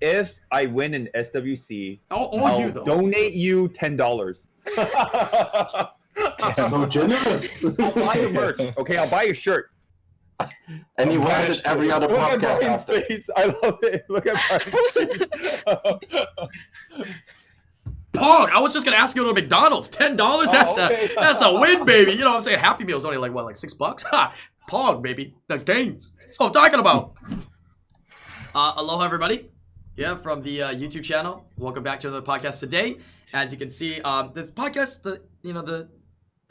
if I win an SWC, I'll you though. donate you $10. So generous. I'll buy your merch. Okay, I'll buy your shirt. And he wears it every other Look at podcast Brian's after. face. I love it. Look at Brian's face. Pog, I was just gonna ask you to McDonald's. $10. That's a win, baby. You know what I'm saying? Happy Meal's only like what, like $6? Ha! Pog, baby. The gains. That's what I'm talking about. Aloha, everybody. Yeah, from the YouTube channel. Welcome back to another podcast today. As you can see, this podcast, the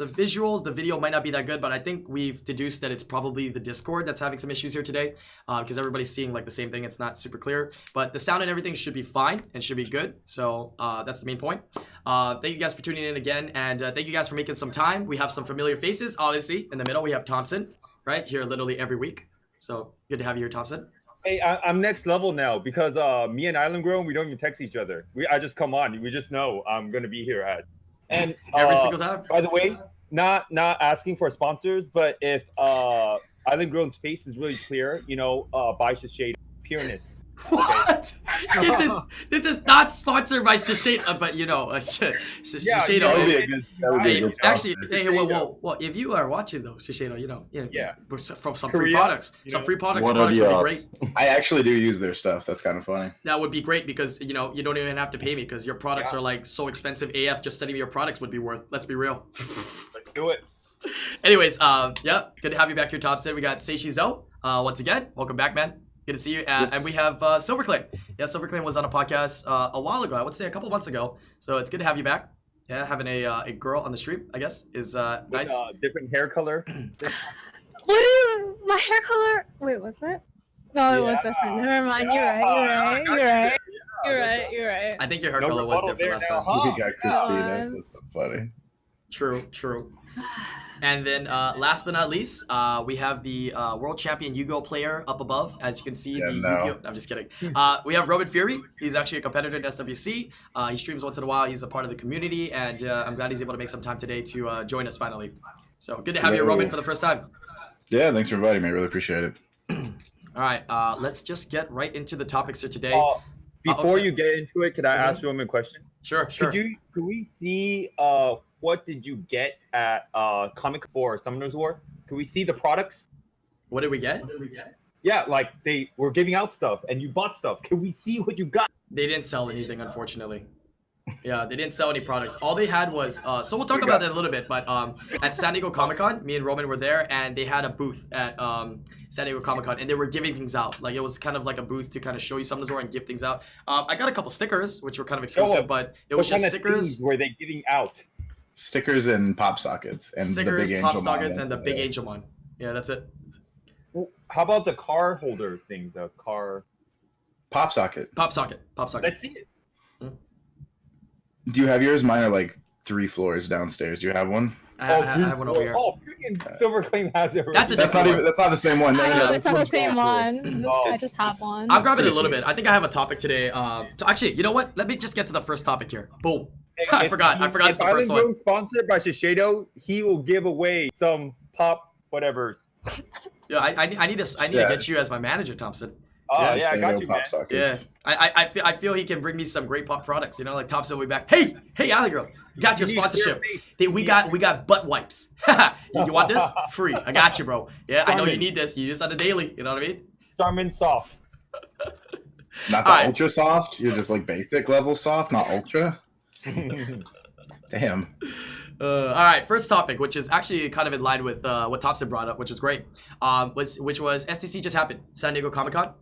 visuals, the video might not be that good, but I think we've deduced that it's probably the Discord that's having some issues here today, because everybody's seeing like the same thing. It's not super clear, but the sound and everything should be fine and should be good. So that's the main point. Thank you guys for tuning in again, and thank you guys for making some time. We have some familiar faces, obviously. In the middle, we have Thompson, right here, literally every week. So good to have you here, Thompson. Hey, I'm next level now because me and IslandGrown, we don't even text each other. I just come on. We just know I'm gonna be here at. And every single time. By the way, not asking for sponsors, but if IslandGrown's face is really clear, buy Shiseido pureness. What? Okay. This is not sponsored by Shiseido, but Shiseido. Actually, hey, well, if you are watching though, Shiseido, from some free products, would be great. I actually do use their stuff. That's kind of funny. That would be great because you don't even have to pay me because your products are like so expensive AF. Just sending me your products would be worth. Let's be real. Let's do it. Anyways, yeah, good to have you back here, Thompson. We got Seishi Zo. Once again, welcome back, man. Good to see you. And we have Silverclane. Yeah, Silverclane was on a podcast a while ago. I would say a couple months ago. So it's good to have you back. Yeah, having a girl on the stream, I guess, is nice. Different hair color. My hair color? Wait, was it? No, it was different. Never mind. You're right. I think your hair color was different last time. We got Christina. That's so funny. True. And then last but not least, we have the world champion Yu-Gi-Oh player up above. As you can see, Yu-Gi-Oh. I'm just kidding. We have Roman Fury. He's actually a competitor in SWC. He streams once in a while. He's a part of the community, and I'm glad he's able to make some time today to join us finally. So good to have you, Roman, for the first time. Yeah, thanks for inviting me. I really appreciate it. All right, let's just get right into the topics here today. Before you get into it, could I ask Roman a question? Sure. Could we see what did you get at Comic for Summoners War? Can we see the products? What did we get? Yeah, like they were giving out stuff and you bought stuff. Can we see what you got? They didn't sell anything, unfortunately. Yeah, they didn't sell any products. All they had was so we'll talk about that in a little bit, but at San Diego Comic-Con, me and Roman were there and they had a booth at San Diego Comic-Con and they were giving things out. Like it was kind of like a booth to kind of show you something and give things out. I got a couple stickers, which were kind of exclusive, but it was just stickers. Were they giving out? Stickers and pop sockets and stickers, the big pop angel sockets, and the big Angelmon. Yeah, that's it. Well, how about the car holder thing? The car pop socket. Pop socket. Let's see it. Do you have yours? Mine are like 3 floors downstairs. Do you have one? I have one over here. Oh, freaking Silverclane has it. That's not the same one. No, it's not the same one. I just have one. I'm grabbing it a little bit. I think I have a topic today. Actually, you know what? Let me just get to the first topic here. Boom. I forgot it's the first one. Sponsored by Shiseido, he will give away some pop whatevers. Yeah, I need to get you as my manager, Thompson. Oh yeah, I got you, man. Yeah, I feel he can bring me some great pop products. Like Thompson will be back. Hey, Girl, got your sponsorship. We got butt wipes. You want this? Free. I got you, bro. Yeah, I know you need this. You use this on the daily. You know what I mean? Charmin soft. Not the ultra soft. You're just like basic level soft, not ultra. Damn. All right, first topic, which is actually kind of in line with what Thompson brought up, which is great. Which was SDCC just happened, San Diego Comic-Con.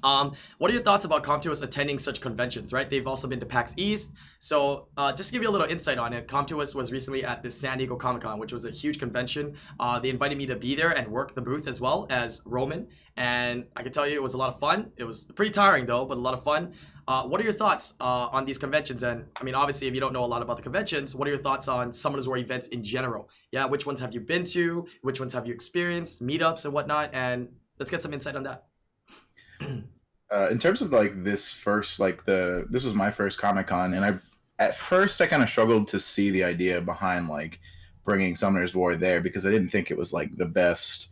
What are your thoughts about Comtuous attending such conventions, right? They've also been to PAX East. So just to give you a little insight on it, Comtuous was recently at the San Diego Comic-Con, which was a huge convention. They invited me to be there and work the booth as well as Roman. And I can tell you it was a lot of fun. It was pretty tiring though, but a lot of fun. What are your thoughts on these conventions? And I mean, obviously, if you don't know a lot about the conventions, what are your thoughts on Summoners War events in general? Yeah, which ones have you been to? Which ones have you experienced? Meetups and whatnot? And let's get some insight on that. In terms of like this first, this was my first Comic-Con, and at first I kind of struggled to see the idea behind like bringing Summoners War there because I didn't think it was like the best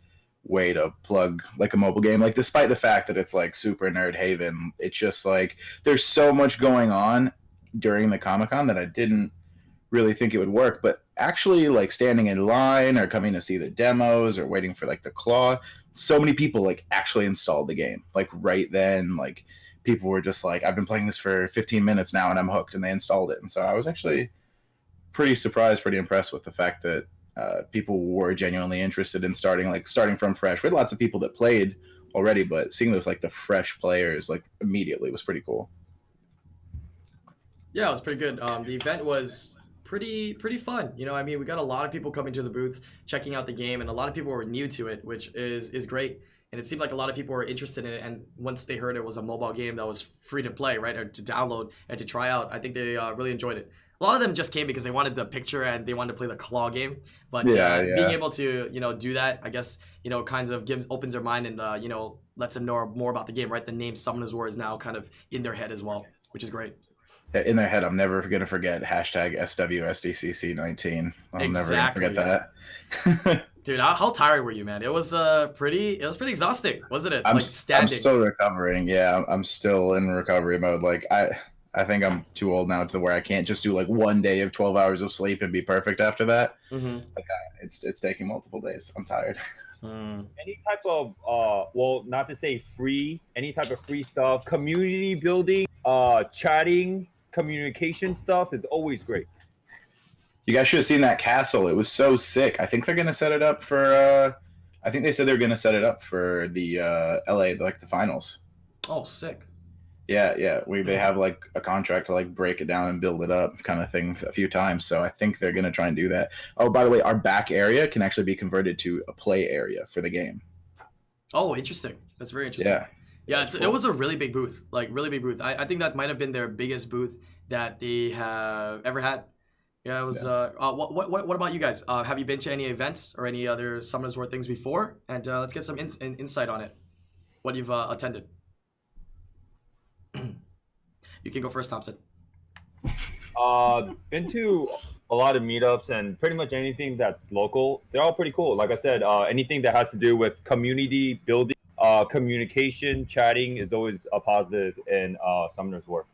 way to plug like a mobile game. Like despite the fact that it's like super nerd haven, it's just like there's so much going on during the Comic-Con that I didn't really think it would work. But actually like standing in line or coming to see the demos or waiting for like the claw, so many people like actually installed the game. Like right then, like people were just like, I've been playing this for 15 minutes now and I'm hooked, and they installed it. And so I was actually pretty surprised, pretty impressed with the fact that people were genuinely interested in starting from fresh. We had lots of people that played already, but seeing those like the fresh players like immediately was pretty cool. Yeah, it was pretty good. The event was pretty fun. You know, I mean, we got a lot of people coming to the booths, checking out the game, and a lot of people were new to it, which is great. And it seemed like a lot of people were interested in it, and once they heard it was a mobile game that was free to play, right, or to download and to try out, I think they really enjoyed it. A lot of them just came because they wanted the picture and they wanted to play the claw game. But being able to, you know, do that, I guess, you know, kind of opens their mind and, you know, lets them know more about the game, right? The name Summoners War is now kind of in their head as well, which is great. In their head, I'm never going to forget #SWSDCC19. I'm never going to forget that. Dude, how tired were you, man? It was pretty exhausting, wasn't it? I'm standing. I'm still recovering. Yeah, I'm still in recovery mode. Like I think I'm too old now to where I can't just do like one day of 12 hours of sleep and be perfect after that. Like it's taking multiple days. I'm tired. Any type of well, not to say free, any type of free stuff, community building, chatting, communication stuff is always great. You guys should have seen that castle. It was so sick. I think they're gonna set it up for. I think they said they're gonna set it up for the LA, like the finals. Oh, sick. Yeah. They have like a contract to like break it down and build it up, kind of thing, a few times. So I think they're gonna try and do that. Oh, by the way, our back area can actually be converted to a play area for the game. Oh, interesting. That's very interesting. Yeah, cool. It was a really big booth, like really big booth. I think that might have been their biggest booth that they have ever had. Yeah, it was. Yeah. What about you guys? Have you been to any events or any other Summoners War things before? And let's get some insight on it. What you've attended. You can go first, Thompson. Been to a lot of meetups and pretty much anything that's local. They're all pretty cool. Like I said, anything that has to do with community building, communication, chatting is always a positive in Summoners War.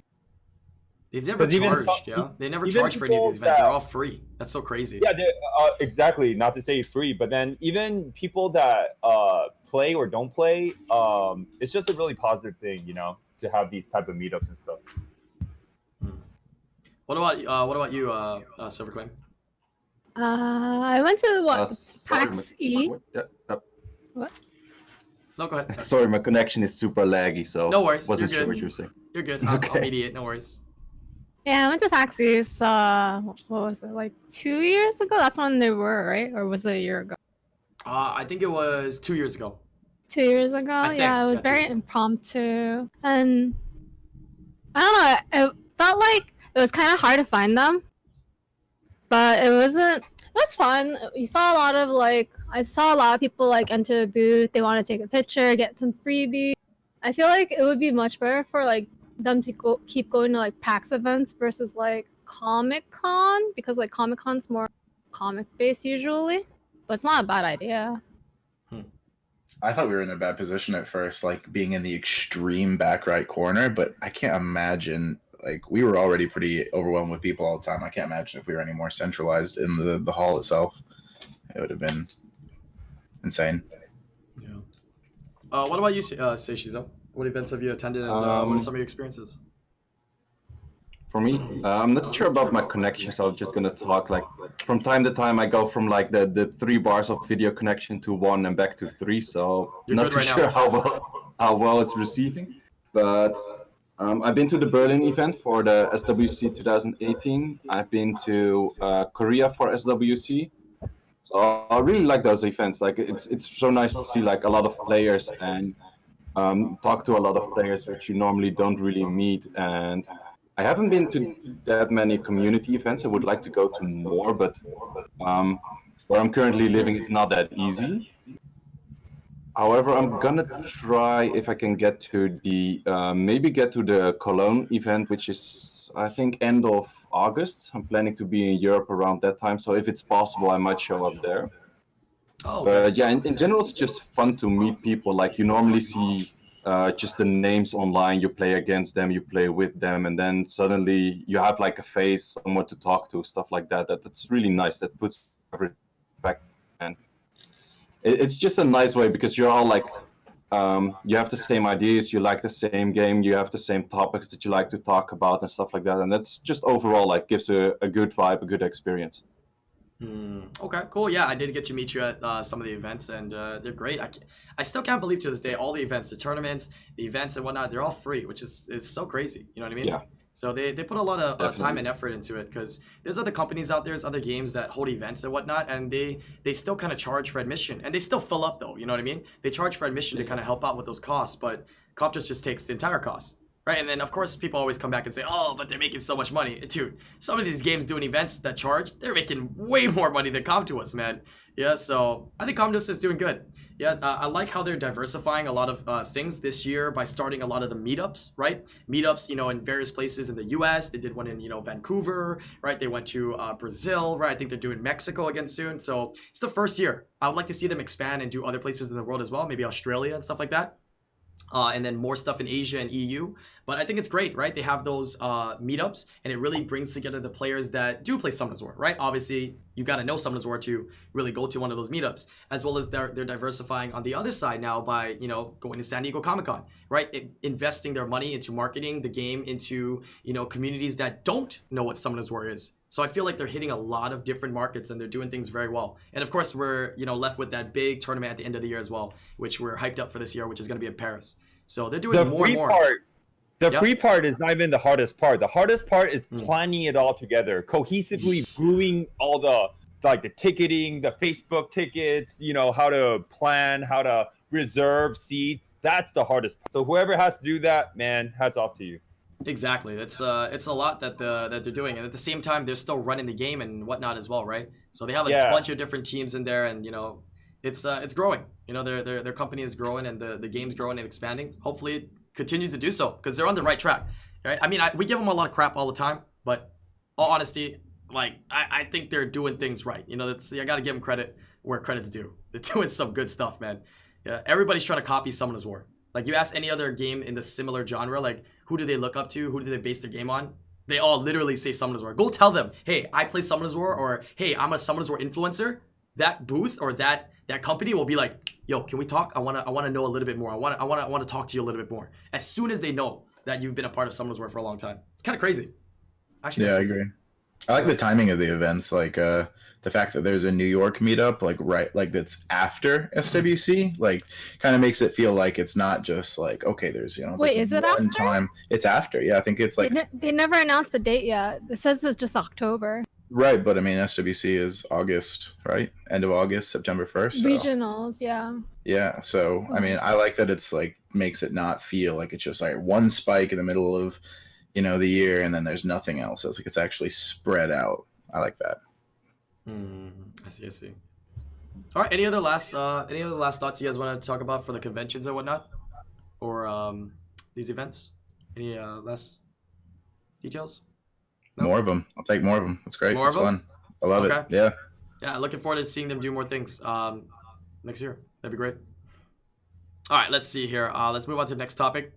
They've never charged, They never charge for any of these events. They're all free. That's so crazy. Yeah, exactly. Not to say free, but then even people that play or don't play, it's just a really positive thing, you know, to have these type of meetups and stuff. What about you, Silverclaim? I went to PAX E. What? No, go ahead. Sorry, my connection is super laggy, so no worries. wasn't sure what you were saying. You're good. I'll mediate. No worries. Yeah, I went to PAX East, what was it, like 2 years ago? That's when they were, right? Or was it a year ago? I think it was 2 years ago. 2 years ago? Yeah, it was very impromptu. And I don't know, it felt like it was kind of hard to find them. But it was fun. I saw a lot of people like enter the booth, they want to take a picture, get some freebies. I feel like it would be much better for like them to keep going to like PAX events versus like Comic-Con, because like Comic-Con's more comic based usually, but it's not a bad idea. I thought we were in a bad position at first, like being in the extreme back right corner, but I can't imagine, like we were already pretty overwhelmed with people all the time. I can't imagine if we were any more centralized in the hall itself. It would have been insane. Yeah. What about you, Seishizo? What events have you attended, and what are some of your experiences? For me, I'm not sure about my connection, so I'm just gonna talk like from time to time. I go from like the 3 bars of video connection to 1 and back to 3. So You're not too sure how well it's receiving. But I've been to the Berlin event for the SWC 2018. I've been to Korea for SWC. So I really like those events. Like it's so nice to see like a lot of players and talk to a lot of players which you normally don't really meet. And I haven't been to that many community events. I would like to go to more, but where I'm currently living, it's not that easy. However, I'm gonna try if I can get to the maybe get to the Cologne event, which is I think end of August. I'm planning to be in Europe around that time, so if it's possible, I might show up there. Oh, okay. But yeah, in general, it's just fun to meet people. Like you normally see just the names online, you play against them, you play with them, and then suddenly you have like a face, someone to talk to, stuff like that. That's really nice. That puts everything back, and it's just a nice way because you're all like, you have the same ideas, you like the same game, you have the same topics that you like to talk about and stuff like that, and that's just overall like gives a good vibe, a good experience. Okay, cool. Yeah, I did get to meet you at some of the events, and they're great. I still can't believe to this day all the events, the tournaments, the events and whatnot, they're all free, which is so crazy. You know what I mean? Yeah. So they put a lot of time and effort into it because there's other companies out there, there's other games that hold events and whatnot, and they still kind of charge for admission, and they still fill up though. You know what I mean? They charge for admission to kind of help out with those costs, but Comptos just takes the entire cost. Right, and then of course people always come back and say, oh, but they're making so much money. Dude, some of these games doing events that charge, they're making way more money than Comptos, man. Yeah, so I think Comptos is doing good. Yeah, I like how they're diversifying a lot of things this year by starting a lot of the meetups, right? Meetups, you know, in various places in the US. They did one in, you know, Vancouver, right? They went to Brazil, right? I think they're doing Mexico again soon. So it's the first year. I would like to see them expand and do other places in the world as well, maybe Australia and stuff like that. And then more stuff in Asia and EU. But I think it's great, right? They have those meetups, and it really brings together the players that do play Summoners War, right? Obviously, you got to know Summoners War to really go to one of those meetups, as well as they're diversifying on the other side now by, you know, going to San Diego Comic-Con, right? Investing their money into marketing the game into, you know, communities that don't know what Summoners War is. So I feel like they're hitting a lot of different markets and they're doing things very well. And of course, we're, you know, left with that big tournament at the end of the year as well, which we're hyped up for this year, which is going to be in Paris. So they're doing more and more. The free part is not even the hardest part. The hardest part is planning it all together, cohesively gluing all the ticketing, the Facebook tickets, you know, how to plan, how to reserve seats. That's the hardest part. So whoever has to do that, man, hats off to you. Exactly. It's a lot that they're doing, and at the same time they're still running the game and whatnot as well, right? So they have a bunch of different teams in there, and you know, it's growing. You know, their company is growing and the game's growing and expanding. Hopefully it continues to do so because they're on the right track, right? I mean, we give them a lot of crap all the time, but all honesty, like I think they're doing things right. You know, I got to give them credit where credit's due. They're doing some good stuff, man. Yeah, everybody's trying to copy Summoners War. Like you ask any other game in the similar genre, like who do they look up to? Who do they base their game on? They all literally say Summoners War. Go tell them, hey, I play Summoners War, or hey, I'm a Summoners War influencer. That booth or that company will be like, yo, can we talk? I wanna know a little bit more. I wanna talk to you a little bit more. As soon as they know that you've been a part of Summoners War for a long time, it's kind of crazy. Actually, yeah, I agree. I like the timing of the events, like the fact that there's a New York meetup, like that's after SWC, like kind of makes it feel like it's not just like, okay, there's, you know, wait, is it after? Time. It's after, yeah. I think it's like they never announced the date yet. It says it's just October. Right, but I mean SWC is August, right? End of August, September 1st. So. Regionals, yeah. Yeah, so I mean, I like that it's like makes it not feel like it's just like one spike in the middle of, you know, the year and then there's nothing else. It's like it's actually spread out. I like that. I see. All right. Any other last thoughts you guys want to talk about for the conventions and whatnot, or these events? Any last details? No? More of them. I'll take more of them. That's great. It's fun. I love it. Yeah. Yeah. Looking forward to seeing them do more things next year. That'd be great. All right. Let's see here. Let's move on to the next topic.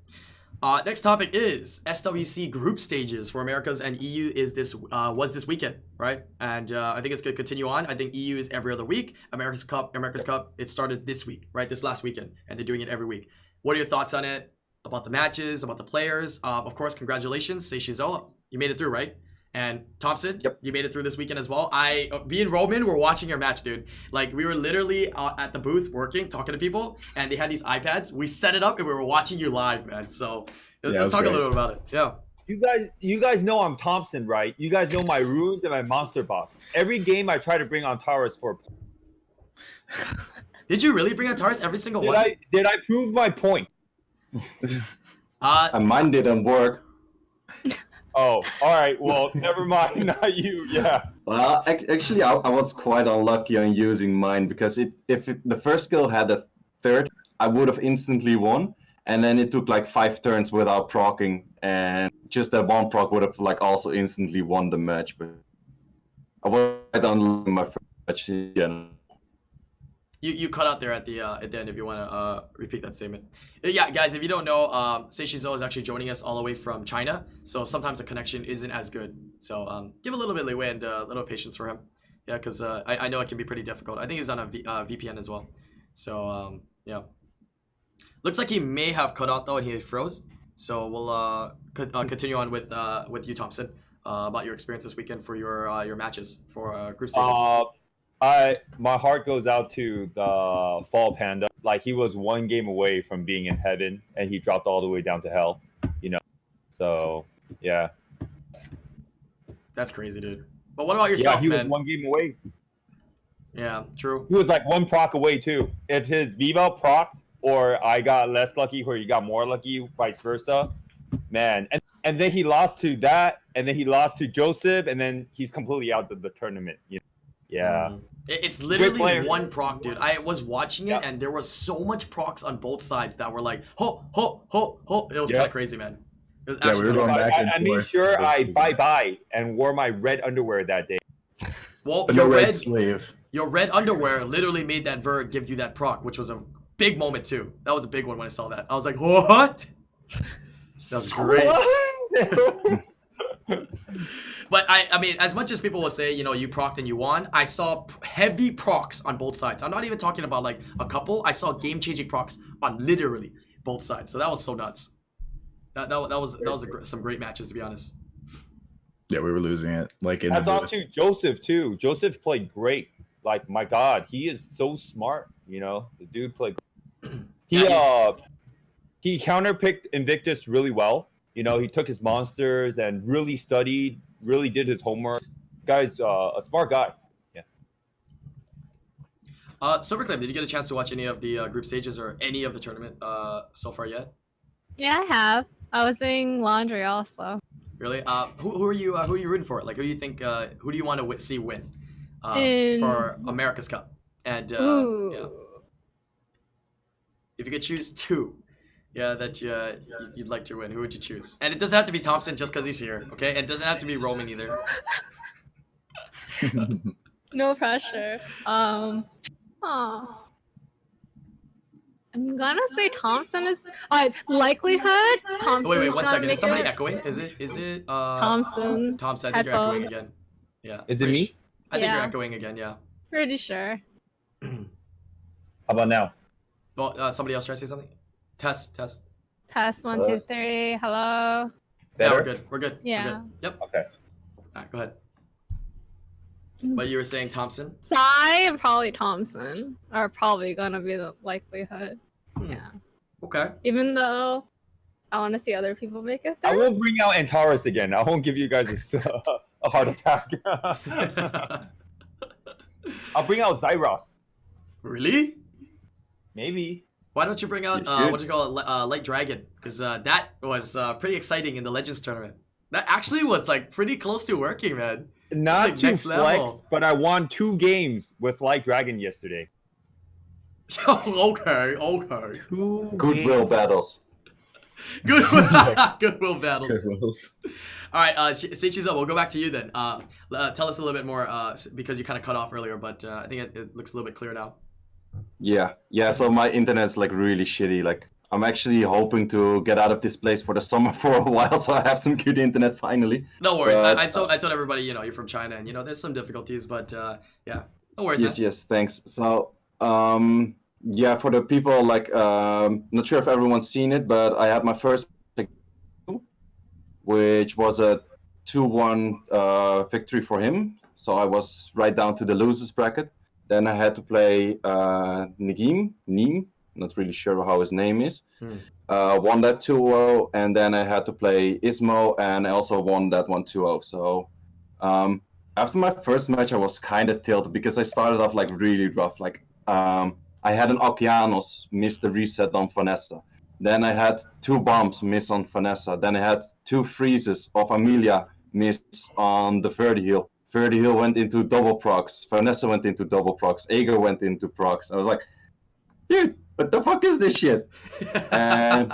Next topic is SWC group stages for Americas and EU was this weekend, right? And I think it's going to continue on. I think EU is every other week. America's Cup, it started this week, right? This last weekend, and they're doing it every week. What are your thoughts on it? About the matches, about the players? Of course, congratulations, Seishizo. You made it through, right? And Thompson, yep, you made it through this weekend as well. Me and Roman were watching your match, dude. Like, we were literally at the booth working, talking to people, and they had these iPads. We set it up, and we were watching you live, man. So let's talk a little bit about it. Yeah. You guys know I'm Thompson, right? You guys know my runes and my monster box. Every game I try to bring on Taurus for. Did you really bring on Taurus every single one? Did I prove my point? And mine didn't work. Oh, all right. Well, never mind. Not you. Yeah. Well, actually, I was quite unlucky on using mine because if the first skill had a third, I would have instantly won. And then it took like 5 turns without proccing, and just that one proc would have like also instantly won the match. But I was quite unlucky in my first match. Yeah. You cut out there at the end if you want to repeat that statement. Yeah, guys, if you don't know, Seishizo is actually joining us all the way from China, so sometimes the connection isn't as good. So give a little bit leeway and a little patience for him. Yeah, because I know it can be pretty difficult. I think he's on a VPN as well. So yeah, looks like he may have cut out though and he froze. So we'll continue on with you, Thompson, about your experience this weekend for your matches for group stages. My heart goes out to the Fall Panda. Like, he was one game away from being in heaven, and he dropped all the way down to hell. You know, so yeah. That's crazy, dude. But what about yourself, yeah, he man? was one game away. Yeah, true. He was like one proc away too. If his Viva proc or I got less lucky, or he got more lucky, vice versa, man. And then he lost to that, and then he lost to Joseph, and then he's completely out of the tournament. You know? Yeah. It's literally one proc, dude. I was watching it, and there was so much procs on both sides that were like, ho, ho, ho, ho. It was kind of crazy, man. It was actually we were going back and I made sure I bye and wore my red underwear that day. Well, but your no red sleeve. Your red underwear literally made that Verd give you that proc, which was a big moment too. That was a big one when I saw that. I was like, what? That was great. But I mean, as much as people will say, you know, you procced and you won, I saw heavy procs on both sides. I'm not even talking about like a couple. I saw game-changing procs on literally both sides. So that was so nuts. That was some great matches, to be honest. Yeah, we were losing it. Like in That's the on to Joseph too. Joseph played great. Like, my God, he is so smart. You know, the dude played great. He counterpicked Invictus really well. You know, he took his monsters and really studied, really did his homework. Guy's a smart guy. Yeah. Silverclip, did you get a chance to watch any of the group stages or any of the tournament so far yet? Yeah, I have. I was doing laundry also. Really? Who are you rooting for? Like, who do you think? Who do you want to see win for America's Cup? And yeah. If you could choose two, that you'd like to win, who would you choose? And it doesn't have to be Thompson just because he's here, okay? And it doesn't have to be Roman either. No pressure. I'm gonna say Thompson is likelihood. Thompson. Wait, 1 second. Is somebody echoing? Is it Thompson? Thompson, I think you're echoing again. Yeah. Is it me? I think you're echoing again. Yeah. Pretty sure. How about now? Well, somebody else try to say something. Test. Test 1, 2, 3. Hello. Better? Yeah, we're good. Yeah. We're good. Yep. Okay. All right, go ahead. But you were saying Thompson? Sai and probably Thompson are probably gonna be the likelihood. Yeah. Okay. Even though I want to see other people make it I there. won't bring out Antares again. I won't give you guys a heart attack. I'll bring out Zyros. Really? Maybe. Why don't you bring out what do you call it, Light Dragon? Because that was pretty exciting in the Legends tournament. That actually was like pretty close to working, man. Not like to next flex, level. but I won 2 games with Light Dragon yesterday. Okay. Goodwill battles. Goodwill battles. All right, Seichizo, we'll go back to you then. Tell us a little bit more because you kind of cut off earlier, but I think it looks a little bit clear now. Yeah. So my internet's like really shitty. Like, I'm actually hoping to get out of this place for the summer for a while, so I have some good internet finally. No worries. I told everybody, you know, you're from China, and you know there's some difficulties, but yeah, no worries. Yes, thanks. So yeah, for the people like not sure if everyone's seen it, but I had my first which was a 2-1 victory for him. So I was right down to the losers bracket. Then I had to play Neem, not really sure how his name is. Won that 2-0, and then I had to play Ismo, and I also won that one 2-0. So after my first match, I was kind of tilted because I started off like really rough. Like I had an Okeanos miss the reset on Vanessa. Then I had 2 bombs miss on Vanessa. Then I had 2 freezes of Amelia miss on the Verdi-Heal. Verdi-Heal went into double procs. Vanessa went into double procs. Ager went into procs. I was like, dude, what the fuck is this shit? And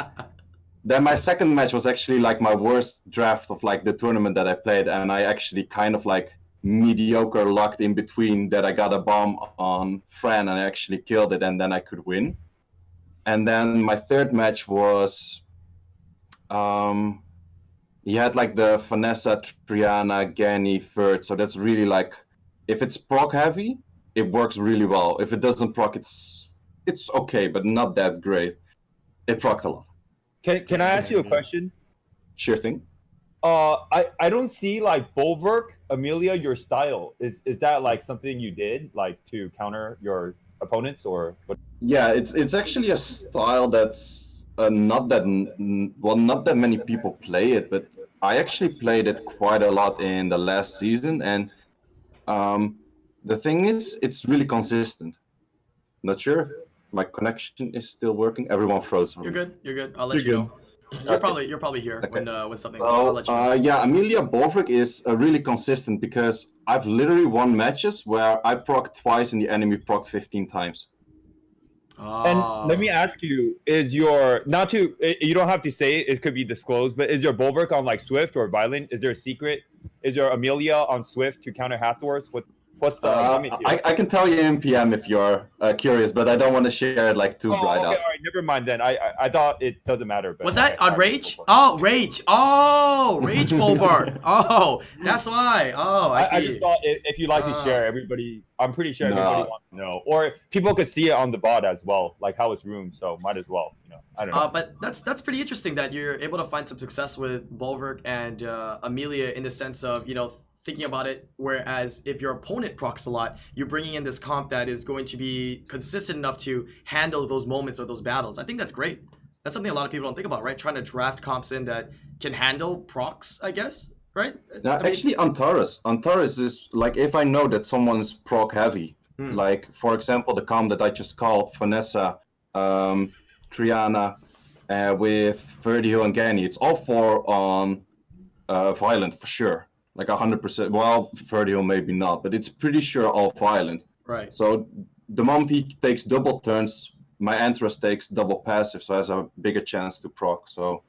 then my second match was actually like my worst draft of like the tournament that I played, and I actually kind of like mediocre locked in between that I got a bomb on Fran and I actually killed it, and then I could win. And then my third match was he had like the Vanessa, Triana, Gani third. So that's really like, if it's proc heavy, it works really well. If it doesn't proc, it's okay, but not that great. It procced a lot. Can I ask you a question? Sure thing. I don't see like Bulwark, Amelia, your style. Is that like something you did like to counter your opponents or what? Yeah, it's actually a style that's not that many people play it, but I actually played it quite a lot in the last season, and the thing is, it's really consistent. Not sure if my connection is still working. Everyone froze. You're good. You're good. I'll let you know. You're probably here when something's. So, I'll let you know. yeah, Amelia Bolvik is really consistent because I've literally won matches where I proc twice and the enemy proc 15 times. And let me ask you: is your you don't have to say it could be disclosed, but is your Bulwark on like Swift or Violent? Is there a secret? Is your Amelia on Swift to counter Hathors? What's the limit here? I can tell you in PM if you're curious, but I don't want to share it like too bright okay, out. all right, never mind then. I thought it doesn't matter. But was that on Rage? Oh, Rage. Oh, Rage Bulwark. Oh, that's why. Oh, I see. I just thought if you like to share, everybody. I'm pretty sure everybody wants to know, or people could see it on the bot as well, like how it's roomed. So might as well, I don't know. But that's pretty interesting that you're able to find some success with Bulwark and Amelia in the sense of thinking about it, whereas if your opponent procs a lot, you're bringing in this comp that is going to be consistent enough to handle those moments or those battles. I think that's great. That's something a lot of people don't think about, right? Trying to draft comps in that can handle procs, I guess, right? Actually, on Taurus is like, if I know that someone's proc heavy, like for example, the comp that I just called Vanessa, Triana, with Verdio and Gani, it's all 4 on Violent for sure. Like 100%. Well, Verdio maybe not, but it's pretty sure all Violent. Right. So the moment he takes double turns, my Antras takes double passive, so has a bigger chance to proc. So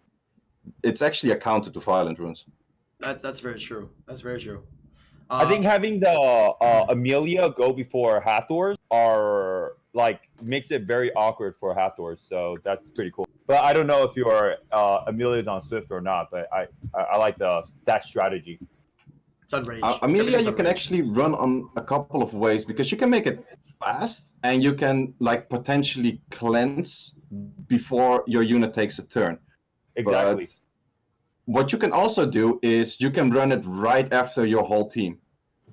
it's actually a counter to Violent runes. That's very true. That's very true. I think having the Amelia go before Hathors makes it very awkward for Hathors, so that's pretty cool. But I don't know if your Amelia's on Swift or not, but I like that strategy. It's on Rage. Amelia, you can actually run on a couple of ways because you can make it fast and you can like potentially cleanse before your unit takes a turn. Exactly. But what you can also do is you can run it right after your whole team.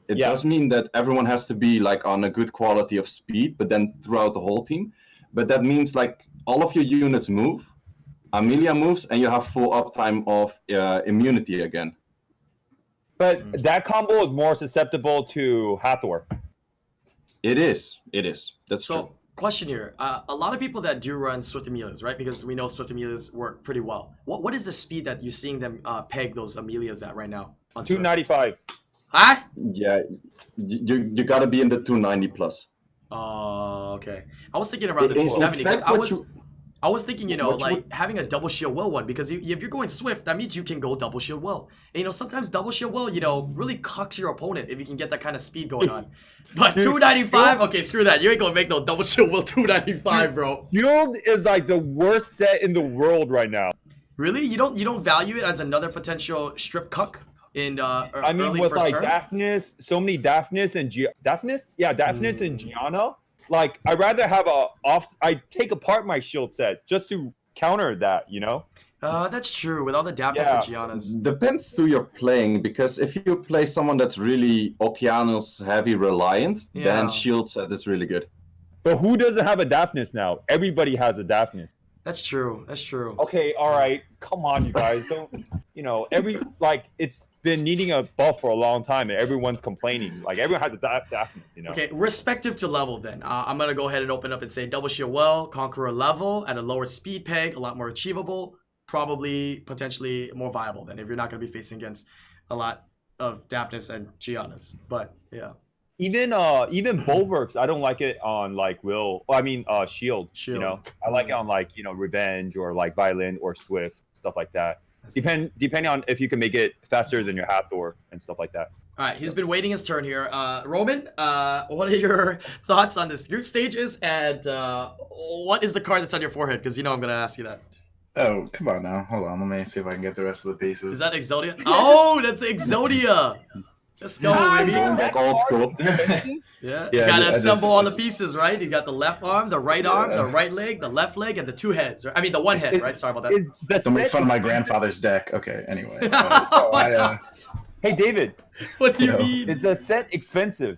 It does mean that everyone has to be like on a good quality of speed, but then throughout the whole team. But that means like all of your units move, Amelia moves, and you have full uptime of immunity again. But that combo is more susceptible to Hathor. It is. That's true. So, question here. A lot of people that do run Swift Amelias, right? Because we know Swift Amelias work pretty well. What is the speed that you're seeing them peg those Amelias at right now? On 295. Huh? Yeah, you gotta be in the 290 plus. Oh, okay. I was thinking around the 270 because I was thinking, having a double shield will one, because if you're going Swift, that means you can go double shield will. And sometimes double shield will, really cucks your opponent if you can get that kind of speed going on. But 295, okay, screw that. You ain't gonna make no double shield will 295, bro. Shield is like the worst set in the world right now. Really? You don't value it as another potential strip cuck in I mean, with like Daphnis, so many Daphnis and Daphnis? Yeah, Daphnis and Gianna. Like, I'd rather have I take apart my shield set just to counter that, That's true, with all the Daphnis and Giannas. Depends who you're playing, because if you play someone that's really Okeanos heavy reliant, then shield set is really good. But who doesn't have a Daphnis now? Everybody has a Daphnis. That's true. Okay, all right. Come on, you guys. Don't, it's been needing a buff for a long time, and everyone's complaining. Like, everyone has a Daphnis, Okay, respective to level, then. I'm going to go ahead and open up and say Double Shield Well, Conqueror level, at a lower speed peg, a lot more achievable, probably, potentially more viable than if you're not going to be facing against a lot of Daphnis and Giannas. But, yeah. Even Bulwarks, I don't like it on Shield. I like it on Revenge or like Violent or Swift, stuff like that. depending on if you can make it faster than your Hathor and stuff like that. All right, he's been waiting his turn here. Roman, what are your thoughts on this group stages, and what is the card that's on your forehead? Because you know I'm gonna ask you that. Oh, come on now. Hold on. Let me see if I can get the rest of the pieces. Is that Exodia? Oh, that's Exodia. Let's go, baby. Going back old school. Yeah, you gotta assemble all the pieces, right? You got the left arm, the right arm, the right leg, the left leg, and the two heads. Right? I mean, the one head, right? Sorry about that. Don't make fun of my grandfather's deck. Okay, anyway. Hey, David. What do you mean? Is the set expensive?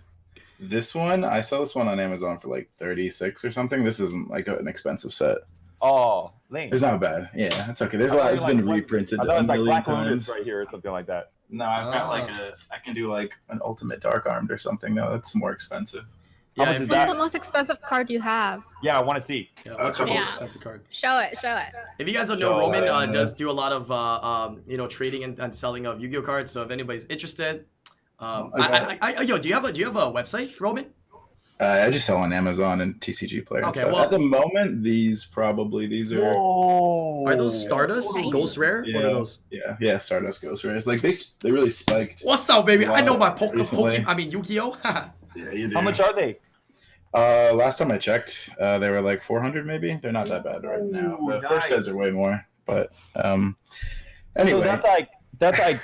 This one, I saw this one on Amazon for like 36 or something. This isn't like an expensive set. Oh, lame. It's not bad. Yeah, it's okay. There's a lot. It's been reprinted. I thought it was like Black times. Lotus right here or something like that. No, I've got like I can do like an Ultimate Dark Armed or something. No, that's more expensive. How much is What's that? the most expensive card you have? Yeah, I want to see. Yeah, what's your Yeah. most expensive card? Show it. Show it. If you guys don't know, Roman does do a lot of trading and selling of Yu-Gi-Oh cards. So if anybody's interested, yo, do you have a website, Roman? I just sell on Amazon and TCG Player. Okay, so well- at the moment, these are. Whoa. Are those Stardust, Nice. Ghost Rare? Yeah, What are those? yeah, Stardust Ghost Rares. Like they really spiked. What's up, baby? I know my Recently. Yu-Gi-Oh. Yeah, you do. How much are they? Last time I checked, they were like 400 maybe. They're not that bad right now. Ooh, The first nice. heads are way more, but anyway. So that's like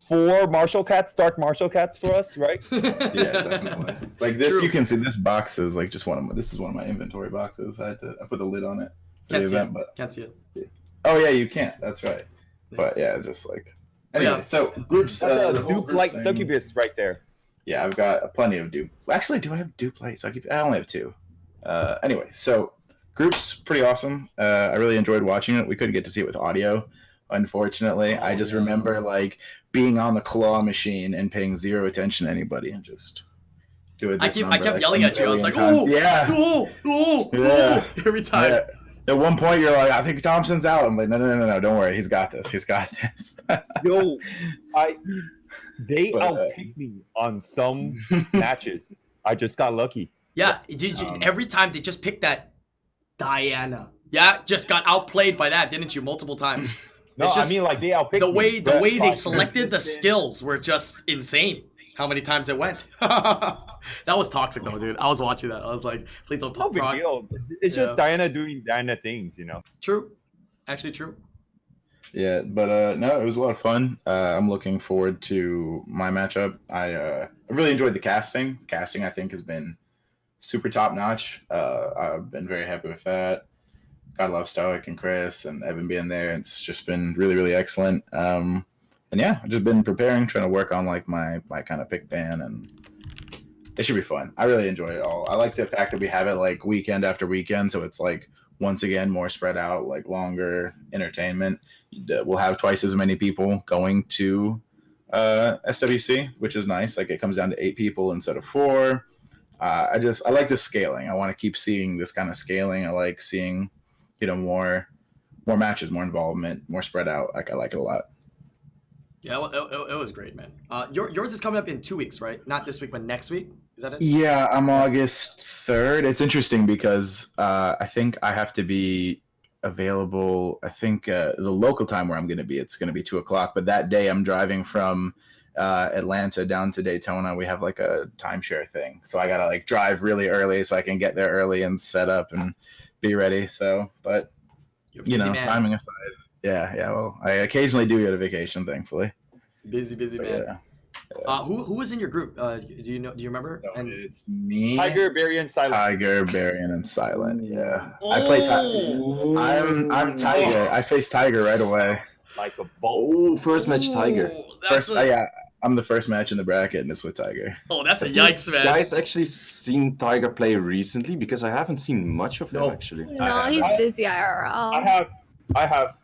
4 Marshall Cats, Dark Marshall Cats for us, right? Yeah, definitely. Like this, True. you can see this box is like just this is one of my inventory boxes. I put the lid on it for Can't the see event, it. but Can't see it. oh yeah, you can't. That's right. But yeah, just like anyway. Yeah. So groups. That's the a whole Duke group Light thing- Succubus right there. Yeah, I've got plenty of dupe. Actually, do I have dupe light succubus? I only have 2. Anyway, so groups pretty awesome. I really enjoyed watching it. We couldn't get to see it with audio, unfortunately. I just remember like being on the claw machine and paying 0 attention to anybody and just doing this. I kept yelling at you. I was like, times. ooh, yeah, ooh, Yeah. every time. yeah. At one point, you're like, I think Thompson's out. I'm like, no, don't worry, he's got this. He's got this. Yo, they But, outpicked me on some matches. I just got lucky. Yeah, every time they just picked that Diana. Yeah, just got outplayed by that, didn't you? Multiple times. No, It's just I mean like they outpicked the way me. the way they But- selected the skills were just insane. How many times it went? That was toxic though, dude. I was watching that. I was like, please don't No pop big rock. deal. It's Yeah. just Diana doing Diana things, you know. True, actually true. Yeah, but no, it was a lot of fun. I'm looking forward to my matchup. I really enjoyed the casting. Casting, I think, has been super top notch. I've been very happy with that. Gotta love Stoic and Chris and Evan being there. It's just been really, really excellent. And yeah, I've just been preparing, trying to work on like my kind of pick ban, and it should be fun. I really enjoy it all. I like the fact that we have it like weekend after weekend, so it's like once again more spread out, like longer entertainment. We'll have twice as many people going to SWC, which is nice. Like it comes down to 8 people instead of 4. I like the scaling. I want to keep seeing this kind of scaling. I like seeing, more matches, more involvement, more spread out. Like I like it a lot. Yeah, it was great, man. Yours is coming up in 2 weeks, right? Not this week, but next week. Is that it? Yeah, I'm August 3rd. It's interesting because I think I have to be available. I think the local time where I'm going to be, it's going to be 2:00. But that day I'm driving from Atlanta down to Daytona. We have like a timeshare thing, so I gotta like drive really early so I can get there early and set up and be ready. So, but You're busy, man. timing aside, yeah. Well, I occasionally do get a vacation, thankfully. Busy, But, man. yeah. Who was in your group? Do you remember? So And it's me, Tiger, Barry, and Silent. Tiger, Barian, and Silent. Yeah, I play Oh! Tiger. I'm Tiger. I face Tiger right away. Like a bolt. Oh, first match Tiger. Ooh, that's Yeah, I'm the first match in the bracket, and it's with Tiger. that's a yikes, man. Guys, actually seen Tiger play recently because I haven't seen much of him No. actually. No, he's busy IRL. I have.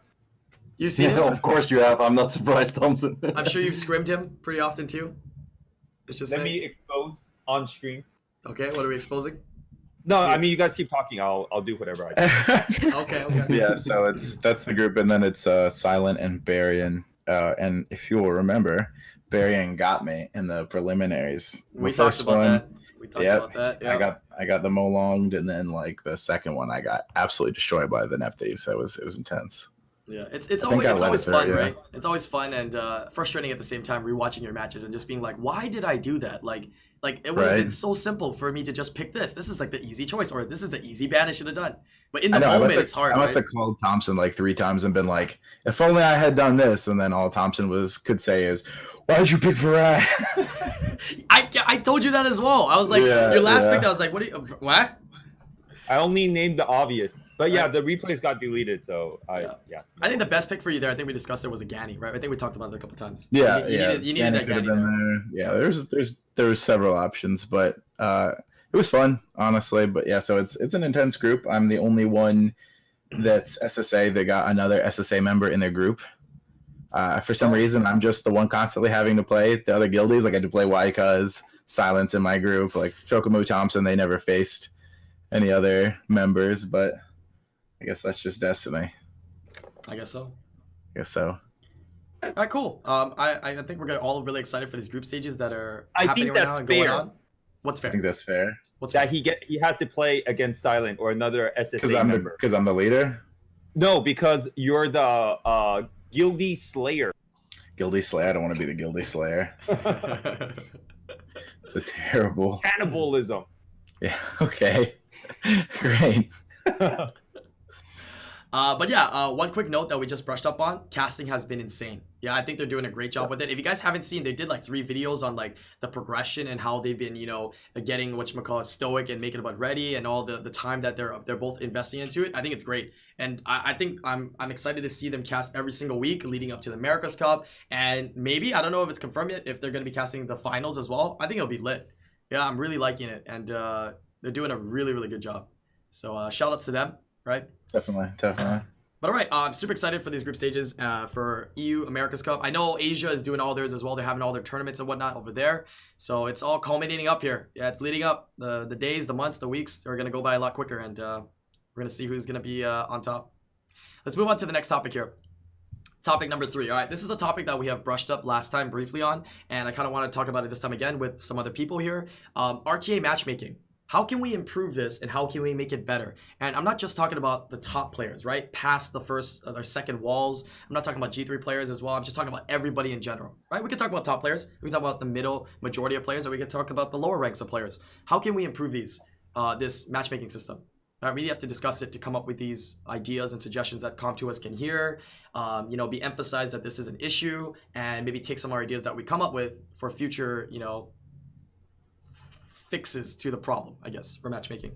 You've seen Yeah, him? of course you have. I'm not surprised, Thompson. I'm sure you've scrimmed him pretty often too. Let's just Let say. me expose on stream. Okay, what are we exposing? No, See. I mean you guys keep talking. I'll do whatever I do. Okay. Yeah, so that's the group, and then it's Silent and Barian. And if you will remember, Barian got me in the preliminaries. We The talked first about one, that. We talked Yep, about that. Yeah. I got the Molonged, and then like the second one, I got absolutely destroyed by the Nepthes. It was intense. Yeah, it's always fun, right? It's always fun and frustrating at the same time rewatching your matches and just being like, why did I do that? Like it would have been so simple for me to just pick this. This is like the easy choice, or this is the easy ban I should have done. But in the moment, it's hard. I must have called Thompson like 3 times and been like, if only I had done this. And then all Thompson could say is, why did you pick Farad? I told you that as well. I was like, your last pick, I was like, what? I only named the obvious. But yeah, the replays got deleted, so I think the best pick for you there, I think we discussed it, was a Ganny, right? I think we talked about it a couple times. Yeah, you needed that Ganny there. Yeah, there was several options, but it was fun, honestly. But yeah, so it's an intense group. I'm the only one that's SSA that got another SSA member in their group. For some reason, I'm just the one constantly having to play. The other guildies, like I had to play Waika's, Silence in my group, like Chocomu Thompson, they never faced any other members, but I guess that's just destiny. I guess so. All right, cool. I think we're all really excited for these group stages that are happening right now and going on. What's fair? I think that's fair. What's that fair? he has to play against Silent or another SSA member. Because I'm the leader? No, because you're the Guildie Slayer. Guildie Slayer? I don't want to be the Guildie Slayer. It's a terrible... Cannibalism. Yeah, okay. Great. But yeah, one quick note that we just brushed up on, casting has been insane. Yeah, I think they're doing a great job with it. If you guys haven't seen, they did like 3 videos on like the progression and how they've been, getting whatchamacallit stoic and making it about ready and all the time that they're both investing into it. I think it's great. And I think I'm excited to see them cast every single week leading up to the America's Cup. And maybe, I don't know if it's confirmed yet, if they're going to be casting the finals as well. I think it'll be lit. Yeah, I'm really liking it. And they're doing a really, really good job. So shout outs to them, right? Definitely. But all right, I'm super excited for these group stages for EU America's Cup. I know Asia is doing all theirs as well. They're having all their tournaments and whatnot over there. So it's all culminating up here. Yeah, it's leading up. The days, the months, the weeks are going to go by a lot quicker. And we're going to see who's going to be on top. Let's move on to the next topic here. Topic number 3. All right, this is a topic that we have brushed up last time briefly on. And I kind of want to talk about it this time again with some other people here. RTA matchmaking. How can we improve this and how can we make it better? And I'm not just talking about the top players, right? Past the first or second walls. I'm not talking about G3 players as well. I'm just talking about everybody in general, right? We can talk about top players. We can talk about the middle majority of players, or we can talk about the lower ranks of players. How can we improve this matchmaking system? We really have to discuss it to come up with these ideas and suggestions that Com2us can hear, be emphasized that this is an issue, and maybe take some of our ideas that we come up with for future, fixes to the problem, I guess, for matchmaking.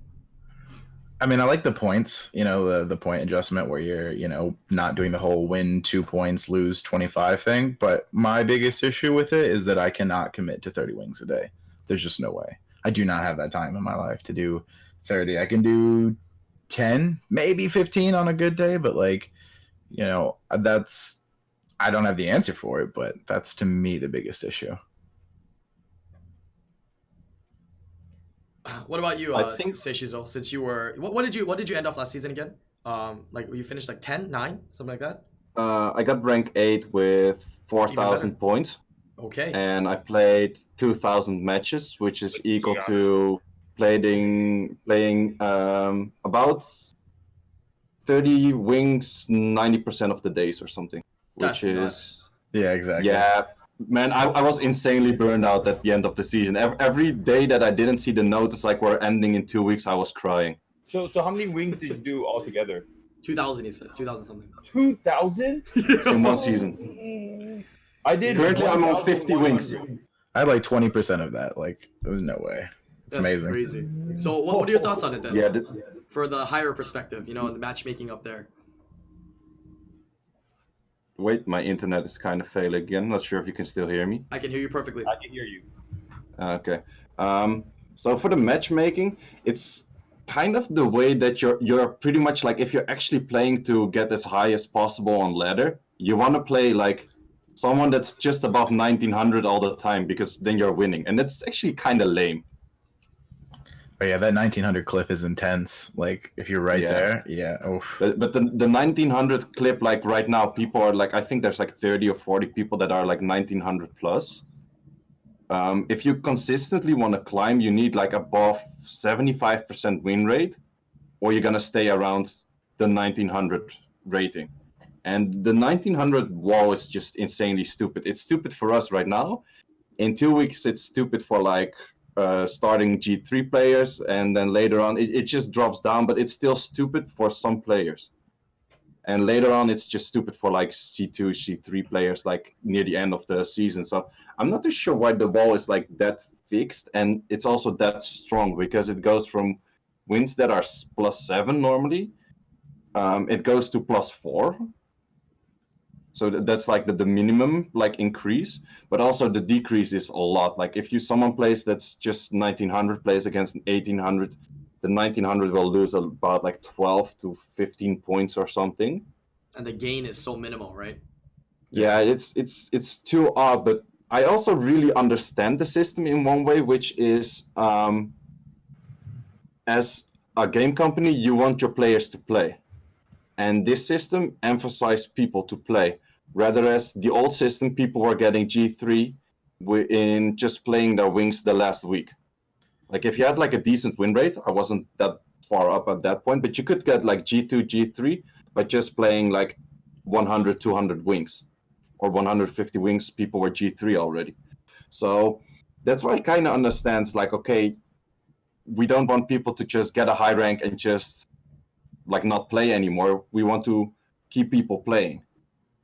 I mean, I like the points, the point adjustment where you're, not doing the whole win 2 points, lose 25 thing. But my biggest issue with it is that I cannot commit to 30 wings a day. There's just no way. I do not have that time in my life to do 30. I can do 10, maybe 15 on a good day. But I don't have the answer for it, but that's to me the biggest issue. What about you, Seishizo? Since you were, what did you end off last season again? You finished like 10, 9, something like that. I got rank 8 with 4,000 points. Okay. And I played 2,000 matches, which is equal to playing about 30 wings 90% of the days or something. That's nuts. Yeah, exactly. Yeah. Man, I was insanely burned out at the end of the season. Every day that I didn't see the notice, like we're ending in 2 weeks, I was crying. So how many wings did you do altogether? 2,000, he said. 2,000 something. 2,000? In one season. I did. Currently, I'm on 50 wings. I had like 20% of that. Like, there's no way. It's amazing. Crazy. So what are your thoughts on it then? Yeah. For the higher perspective, the matchmaking up there. Wait, my internet is kind of failing again. Not sure if you can still hear me. I can hear you perfectly. I can hear you. Okay. So for the matchmaking, it's kind of the way that you're pretty much like, if you're actually playing to get as high as possible on ladder, you want to play like someone that's just above 1900 all the time, because then you're winning. And that's actually kind of lame. But yeah, that 1900 clip is intense. Like, if you're right there, yeah. Oh. But the 1900 clip, like right now, people are like, I think there's like 30 or 40 people that are like 1900 plus. If you consistently want to climb, you need like above 75% win rate, or you're gonna stay around the 1900 rating. And the 1900 wall is just insanely stupid. It's stupid for us right now. In 2 weeks, it's stupid for like starting G3 players, and then later on it just drops down, but it's still stupid for some players. And later on, it's just stupid for like C2, C3 players, like near the end of the season. So I'm not too sure why the wall is like that fixed, and it's also that strong, because it goes from wins that are +7 normally, it goes to +4. So that's like the minimum like increase, but also the decrease is a lot. Like if someone plays that's just 1900 plays against an 1800, the 1900 will lose about like 12 to 15 points or something. And the gain is so minimal, right? Yeah, it's too odd, but I also really understand the system in one way, which is as a game company, you want your players to play. And this system emphasized people to play, rather as the old system, people were getting G3 in just playing their wings the last week. Like if you had like a decent win rate, I wasn't that far up at that point, but you could get like G2, G3 by just playing like 100, 200 wings or 150 wings. People were G3 already. So that's why I kind of understands like, okay, we don't want people to just get a high rank and just like not play anymore. We want to keep people playing.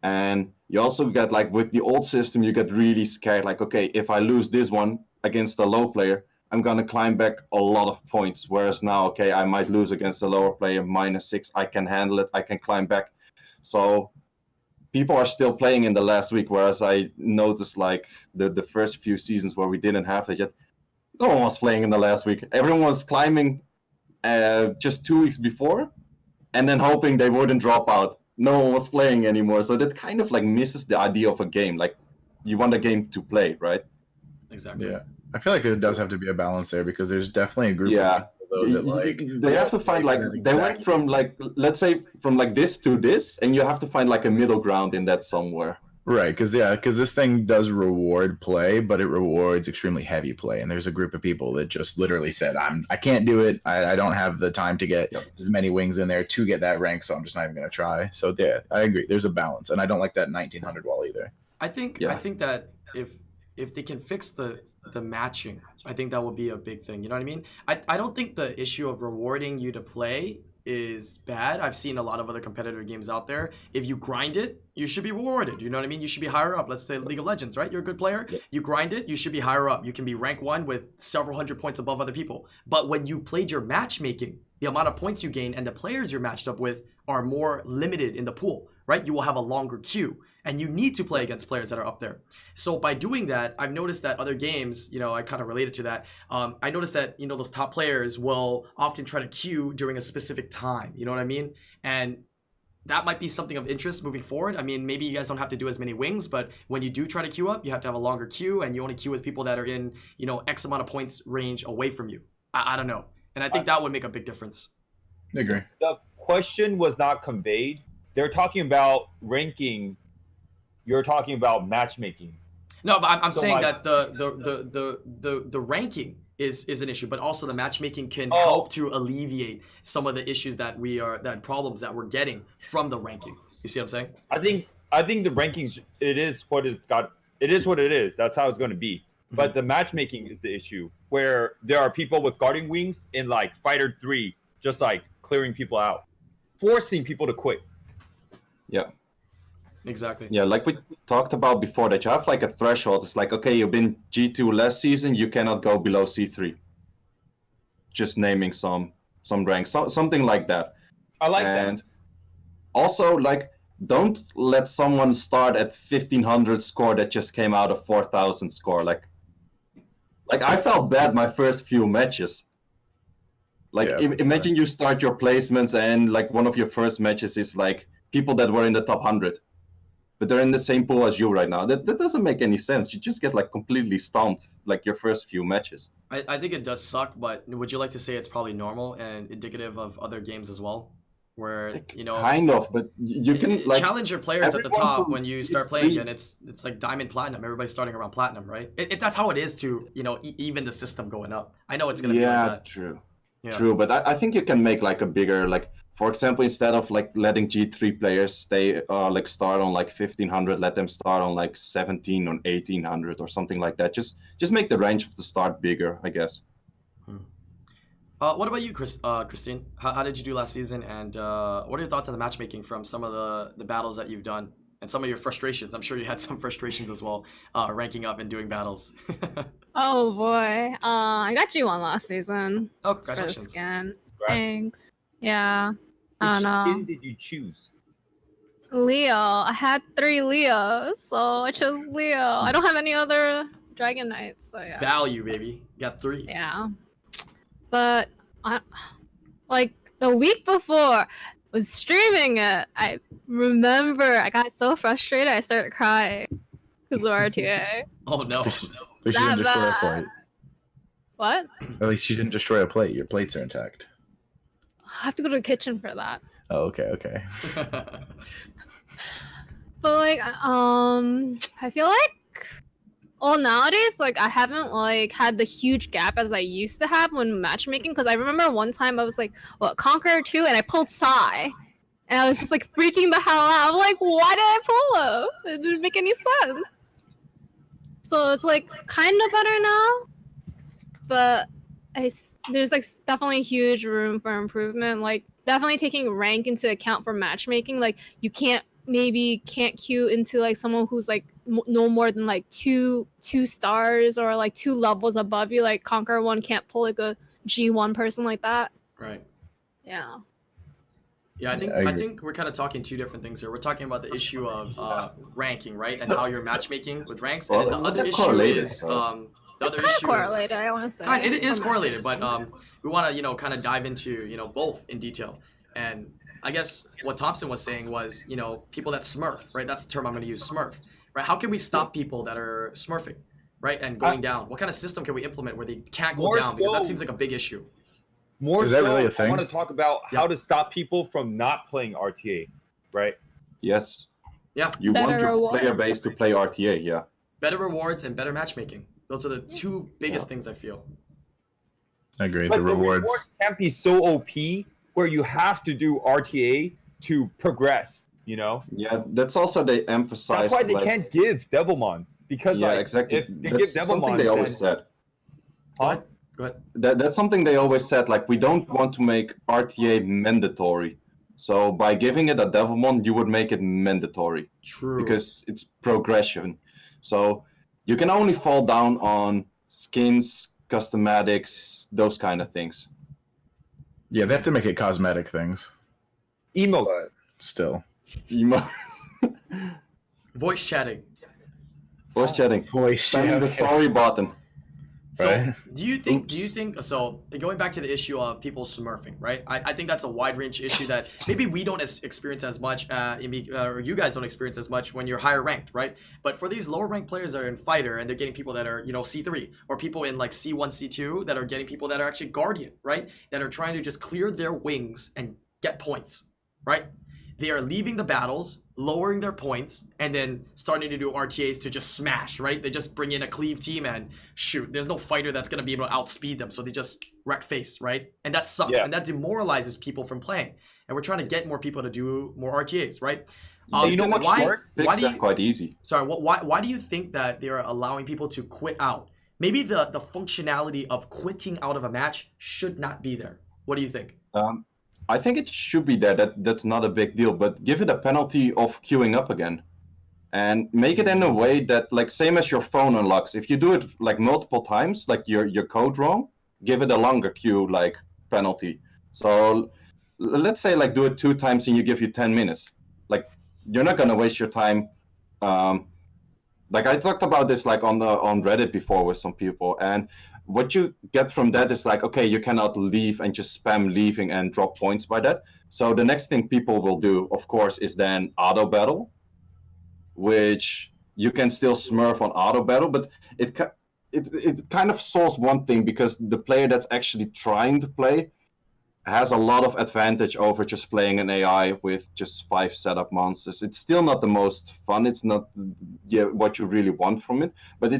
And you also get like with the old system, you get really scared. Like, okay, if I lose this one against a low player, I'm going to climb back a lot of points. Whereas now, okay, I might lose against a lower player, -6. I can handle it. I can climb back. So people are still playing in the last week. Whereas I noticed like the first few seasons where we didn't have that yet, no one was playing in the last week. Everyone was climbing just 2 weeks before, and then hoping they wouldn't drop out. No one was playing anymore. So that kind of like misses the idea of a game. Like you want a game to play, right? Exactly. Yeah. I feel like there does have to be a balance there, because there's definitely a group of people though, that like they have to find like they went from like, let's say from like this to this, and you have to find like a middle ground in that somewhere. Right, because this thing does reward play, but it rewards extremely heavy play. And there's a group of people that just literally said, I can't do it. I don't have the time to get as many wings in there to get that rank, so I'm just not even going to try. So yeah, I agree. There's a balance, and I don't like that 1900 wall either. I think that if they can fix the matching, I think that would be a big thing. You know what I mean? I don't think the issue of rewarding you to play is bad. I've seen a lot of other competitor games out there. If you grind it, you should be rewarded. You know what I mean? You should be higher up. Let's say League of Legends, right? You're a good player. You grind it, you should be higher up. You can be rank 1 with several hundred points above other people. But when you played your matchmaking, the amount of points you gain and the players you're matched up with are more limited in the pool, right? You will have a longer queue, and you need to play against players that are up there. So by doing that, I've noticed that other games, you know, I kind of related to that. I noticed that, you know, those top players will often try to queue during a specific time. You know what I mean? And that might be something of interest moving forward. I mean, maybe you guys don't have to do as many wings, but when you do try to queue up, you have to have a longer queue, and you only queue with people that are in, you know, X amount of points range away from you. I don't know. And I think that would make a big difference. I agree. The question was not conveyed. They're talking about ranking. You're talking about matchmaking. No, but I'm saying like, that the ranking is an issue, but also the matchmaking can help to alleviate some of the issues that problems that we're getting from the ranking. You see what I'm saying? I think the rankings, it is what it is. That's how it's going to be. But the matchmaking is the issue, where there are people with guarding wings in like Fighter 3, just like clearing people out, forcing people to quit. Yeah. Exactly. Yeah, like we talked about before, that you have like a threshold. It's like, okay, you've been G2 last season, you cannot go below C3. Just naming some ranks, something like that. I like and that. Also, like, don't let someone start at 1500 score that just came out of 4000 score. Like I felt bad my first few matches. Like, imagine you start your placements and like one of your first matches is like people that were in the top 100. But they're in the same pool as you right now. That doesn't make any sense. You just get like completely stomped like your first few matches. I think it does suck, but would you like to say it's probably normal and indicative of other games as well? Where, you know, kind of, but you can like challenge your players at the top when you start playing, and it's like diamond, platinum. Everybody's starting around platinum, right? That's how it is to, you know, even the system going up. I know it's gonna be like that. True. But I think you can make like a bigger, like for example, instead of like letting G3 players stay like start on like 1500, let them start on like 17 or 1800 or something like that. Just make the range of the start bigger, I guess. What about you, Christine? How did you do last season, and what are your thoughts on the matchmaking from some of the battles that you've done, and some of your frustrations? I'm sure you had some frustrations as well, ranking up and doing battles. Oh boy, I got G1 last season. Oh, For the congratulations! skin. Congrats. Thanks. Yeah. I Which don't know. skin did you choose? Leo. I had 3 Leos, so I chose Leo. I don't have any other Dragon Knights, so yeah. Value, baby. You got 3. Yeah. But like the week before was streaming it, I remember I got so frustrated I started crying because of RTA. Oh no! But you didn't destroy a plate. What? At least you didn't destroy a plate. Your plates are intact. I have to go to the kitchen for that. Oh, okay. But like, I feel like, well, nowadays, like, I haven't like had the huge gap as I used to have when matchmaking. Because I remember one time I was like, what, Conqueror 2, and I pulled Psy, and I was just like freaking the hell out. I'm like, why did I pull him? It didn't make any sense. So it's like kind of better now, but there's like definitely huge room for improvement. Like definitely taking rank into account for matchmaking. Like you can't queue into like someone who's like no more than like two stars or like 2 levels above you. Like Conqueror 1 can't pull like a G1 person like that. Right. Yeah. Yeah, I think we're kind of talking 2 different things here. We're talking about the issue of ranking, right, and how you're matchmaking with ranks, and then the other issue is the other issue correlated. I want to say it is correlated, but we want to kind of dive into both in detail. And I guess what Thompson was saying was people that smurf, right? That's the term I'm going to use, smurf, right? How can we stop people that are smurfing, right, and going down? What kind of system can we implement where they can't go down? Because that seems like a big issue. More is that so, really a thing? I want to talk about how to stop people from not playing RTA, right? Yes. Yeah. You want your player base to play RTA, yeah. Better rewards and better matchmaking. Those are the 2 biggest things I feel. I agree. But the rewards can't be so OP where you have to do RTA to progress, Yeah, that's also they emphasize. That's why they can't give Devilmons, because exactly. if they that's give Devilmons, something they always said. Go ahead. That's something they always said. Like, we don't want to make RTA mandatory. So by giving it a Devilmon, you would make it mandatory. True. Because it's progression. So you can only fall down on skins, cosmetics, those kind of things. Yeah, they have to make it cosmetic things. Emotes. But still. Emotes. Voice chatting. Voice chatting. Spamming the sorry button. So Right. do you think so, going back to the issue of people smurfing, right? I think that's a wide range issue that maybe we don't experience as much, or you guys don't experience as much when you're higher ranked, right? But for these lower ranked players that are in fighter and they're getting people that are C3, or people in like C1, C2 that are getting people that are actually guardian, right? That are trying to just clear their wings and get points, right? They are leaving the battles, lowering their points, and then starting to do RTAs to just smash, right? They just bring in a cleave team and shoot. There's no fighter that's going to be able to outspeed them, so they just wreck face, right? And that sucks, and that demoralizes people from playing. And we're trying to get more people to do more RTAs, right? You know what's worse? Why do you, quite easy. Sorry, why do you think that they're allowing people to quit out? Maybe the functionality of quitting out of a match should not be there. What do you think? I think it should be there. That's not a big deal, but give it a penalty of queuing up again, and make it in a way that, like, same as your phone unlocks. If you do it like multiple times, like your code wrong, give it a longer queue like penalty. So let's say like do it 2 times and you give you 10 minutes. Like, you're not gonna waste your time. Like I talked about this like on Reddit before with some people, and what you get from that is like, okay, you cannot leave and just spam leaving and drop points by that. So the next thing people will do, of course, is then auto battle, which you can still smurf on auto battle, but it kind of solves one thing, because the player that's actually trying to play has a lot of advantage over just playing an AI with just 5 setup monsters. It's still not the most fun. It's not what you really want from it, but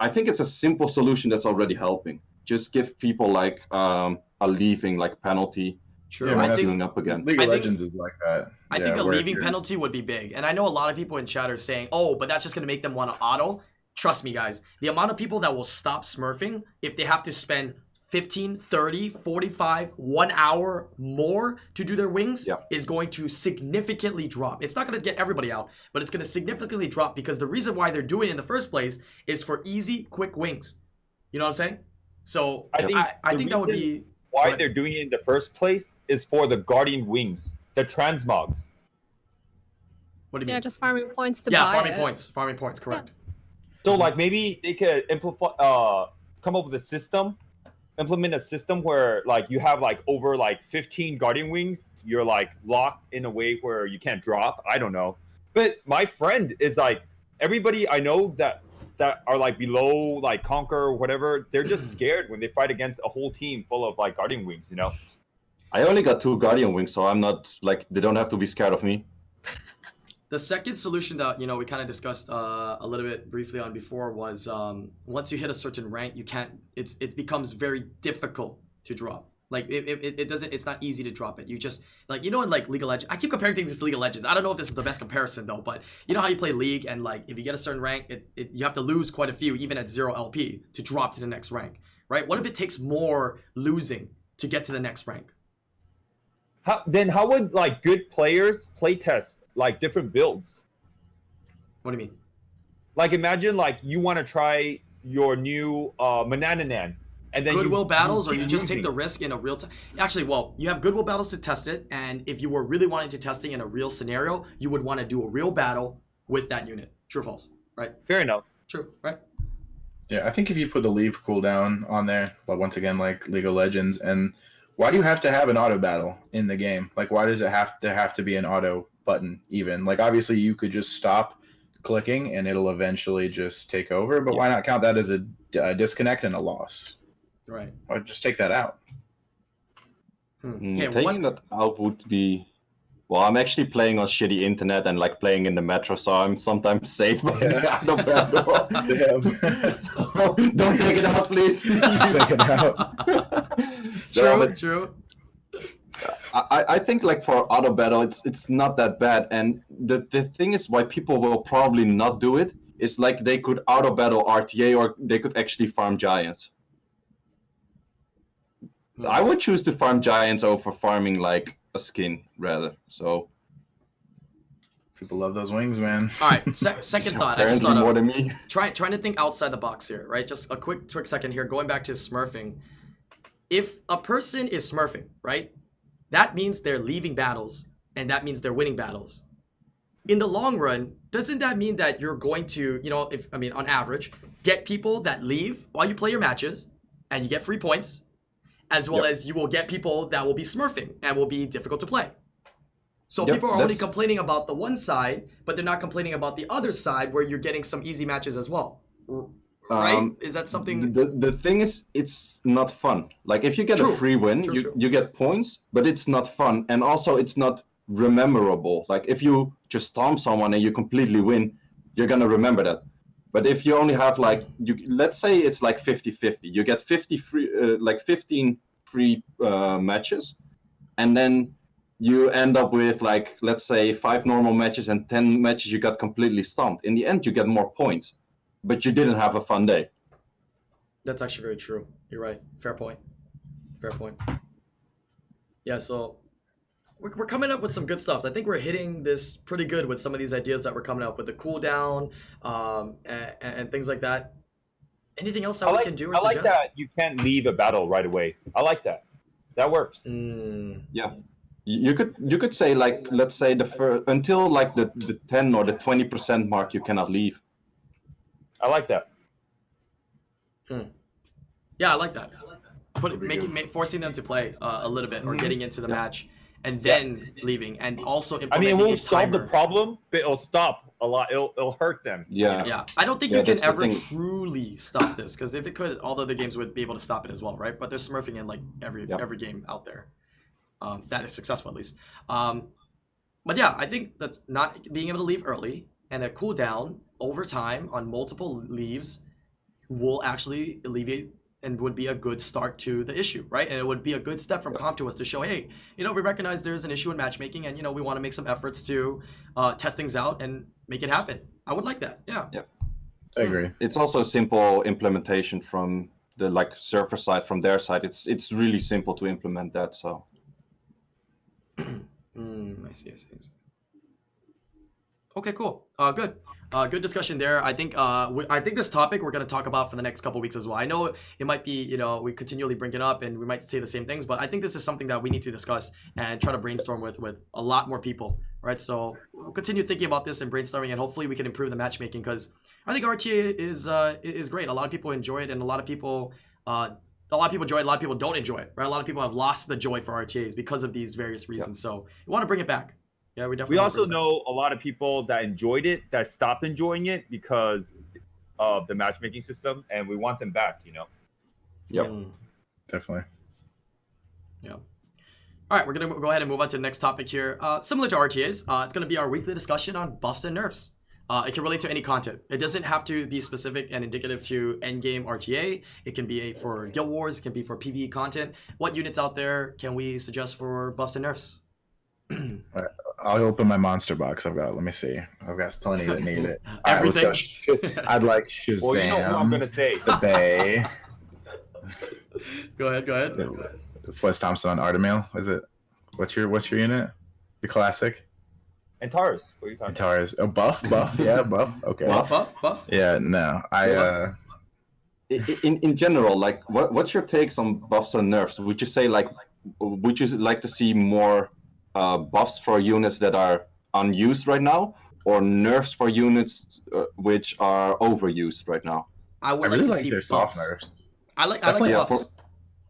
I think it's a simple solution that's already helping. Just give people like a leaving like penalty, True. Yeah, I mean, I that's think queuing up again. League of I think- Legends is like that. I Yeah, think a where if leaving you're- penalty would be big. And I know a lot of people in chat are saying, oh, but that's just going to make them want to auto. Trust me, guys. The amount of people that will stop smurfing if they have to spend 15, 30, 45, 1 hour more to do their wings is going to significantly drop. It's not going to get everybody out, but it's going to significantly drop because the reason why they're doing it in the first place is for easy, quick wings. You know what I'm saying? So I think that would be... Why they're doing it in the first place is for the Guardian wings, the transmogs. What do you mean? Yeah, just farming points to buy Farming points, correct. So like maybe they could come up with a system, implement a system where like you have like over like 15 Guardian wings, you're like locked in a way where you can't drop. I don't know. But my friend is like, everybody I know that are like below like Conquer or whatever, they're just scared when they fight against a whole team full of like Guardian wings, you know? I only got 2 Guardian wings, so I'm not like, they don't have to be scared of me. The second solution that we kind of discussed a little bit briefly on before was once you hit a certain rank, you can't. It becomes very difficult to drop. Like it doesn't. It's not easy to drop it. You just like in like League of Legends. I keep comparing things to League of Legends. I don't know if this is the best comparison though, but you know how you play League and like if you get a certain rank, you have to lose quite a few even at 0 LP to drop to the next rank, right? What if it takes more losing to get to the next rank? How would like good players play test like different builds? What do you mean? Like imagine like you want to try your new Manananan, and then goodwill battles, or keep you just losing. take the risk in a real time. Actually, well, you have goodwill battles to test it, and if you were really wanting to test it in a real scenario, you would want to do a real battle with that unit. True or false? Right? Fair enough. True, right? Yeah, I think if you put the leave cooldown on there, but once again, like League of Legends, and why do you have to have an auto battle in the game? Like, why does it have to be an auto button even? Like, obviously, you could just stop clicking and it'll eventually just take over, but why not count that as a disconnect and a loss? Right. Why just take that out? Okay, Taking that out would be... Well, I'm actually playing on shitty internet and like playing in the metro, so I'm sometimes safe. But so, don't take it out, please. Take it out. True. I think like for auto battle, it's not that bad, and the thing is why people will probably not do it is like they could auto battle RTA or they could actually farm giants. I would choose to farm giants over farming like a skin rather. So people love those wings, man. All right, second thought. I just apparently thought more of than me. trying to think outside the box here, right? Just a quick second here. Going back to smurfing, if a person is smurfing, right, that means they're leaving battles, and that means they're winning battles. In the long run, doesn't that mean that you're going to, on average, get people that leave while you play your matches, and you get free points, as well as you will get people that will be smurfing and will be difficult to play. So people are only complaining about the one side, but they're not complaining about the other side where you're getting some easy matches as well. Right? Is that something? The thing is, it's not fun. Like if you get a free win, you get points, but it's not fun. And also it's not rememberable. Like if you just stomp someone and you completely win, you're going to remember that. But if you only have like, let's say it's like 50-50, you get 15 free matches, and then you end up with like, let's say 5 normal matches and 10 matches you got completely stomped. In the end, you get more points, but you didn't have a fun day. That's actually very true. You're right. Fair point. Yeah, so we're coming up with some good stuff. I think we're hitting this pretty good with some of these ideas that we're coming up with, the cooldown and things like that. Anything else that we can do or suggest? I like that you can't leave a battle right away. I like that. That works. Yeah. You could say like, let's say until like the 10 or the 20% mark, you cannot leave. I like that. Yeah, I like that. Forcing them to play a little bit or getting into the match and then leaving, and also implementing it won't solve the problem, but it'll stop a lot. It'll hurt them. Yeah. I don't think you can ever truly stop this, because if it could, all the other games would be able to stop it as well, right? But they're smurfing in like every game out there that is successful at least. But yeah, I think that's not being able to leave early and a cooldown over time on multiple leaves will actually alleviate and would be a good start to the issue, right? And it would be a good step from comp to us to show, hey, you know, we recognize there's an issue in matchmaking, and you know, we want to make some efforts to test things out and make it happen. I would like that. Yeah. Yep. I agree. It's also a simple implementation from the server side, from their side. It's really simple to implement that. So. I see. Okay, cool. Good. Good discussion there. I think I think this topic we're going to talk about for the next couple weeks as well. I know it might be, you know, we continually bring it up and we might say the same things, but I think this is something that we need to discuss and try to brainstorm with a lot more people, right? So we'll continue thinking about this and brainstorming, and hopefully we can improve the matchmaking, because I think RTA is great. A lot of people enjoy it, and a lot of people enjoy it, a lot of people don't enjoy it, right? A lot of people have lost the joy for RTAs because of these various reasons. So we want to bring it back. Yeah, we definitely. We also know a lot of people that enjoyed it that stopped enjoying it because of the matchmaking system, and we want them back. You know. Yep. Definitely. Yeah. All right, we're gonna go ahead and move on to the next topic here. Similar to RTAs, it's gonna be our weekly discussion on buffs and nerfs. It can relate to any content. It doesn't have to be specific and indicative to endgame RTA. It can be for Guild Wars. It can be for PvE content. What units out there can we suggest for buffs and nerfs? I'll open my monster box. I've got plenty that need it. Everything. All right, let's go. I'd like Shazam. Well, you know what I'm gonna say. The Bay. Go ahead. It's West Thompson on Artemil. Is it? What's your unit? The classic. Antares. What are you talking about? Antares. Oh, buff. Yeah, buff. Okay. Buff. Yeah. No. In general, like, what's your takes on buffs and nerfs? Would you say would you like to see more buffs for units that are unused right now, or nerfs for units which are overused right now? I would really like to like see their buffs. soft nerfs. I like buffs.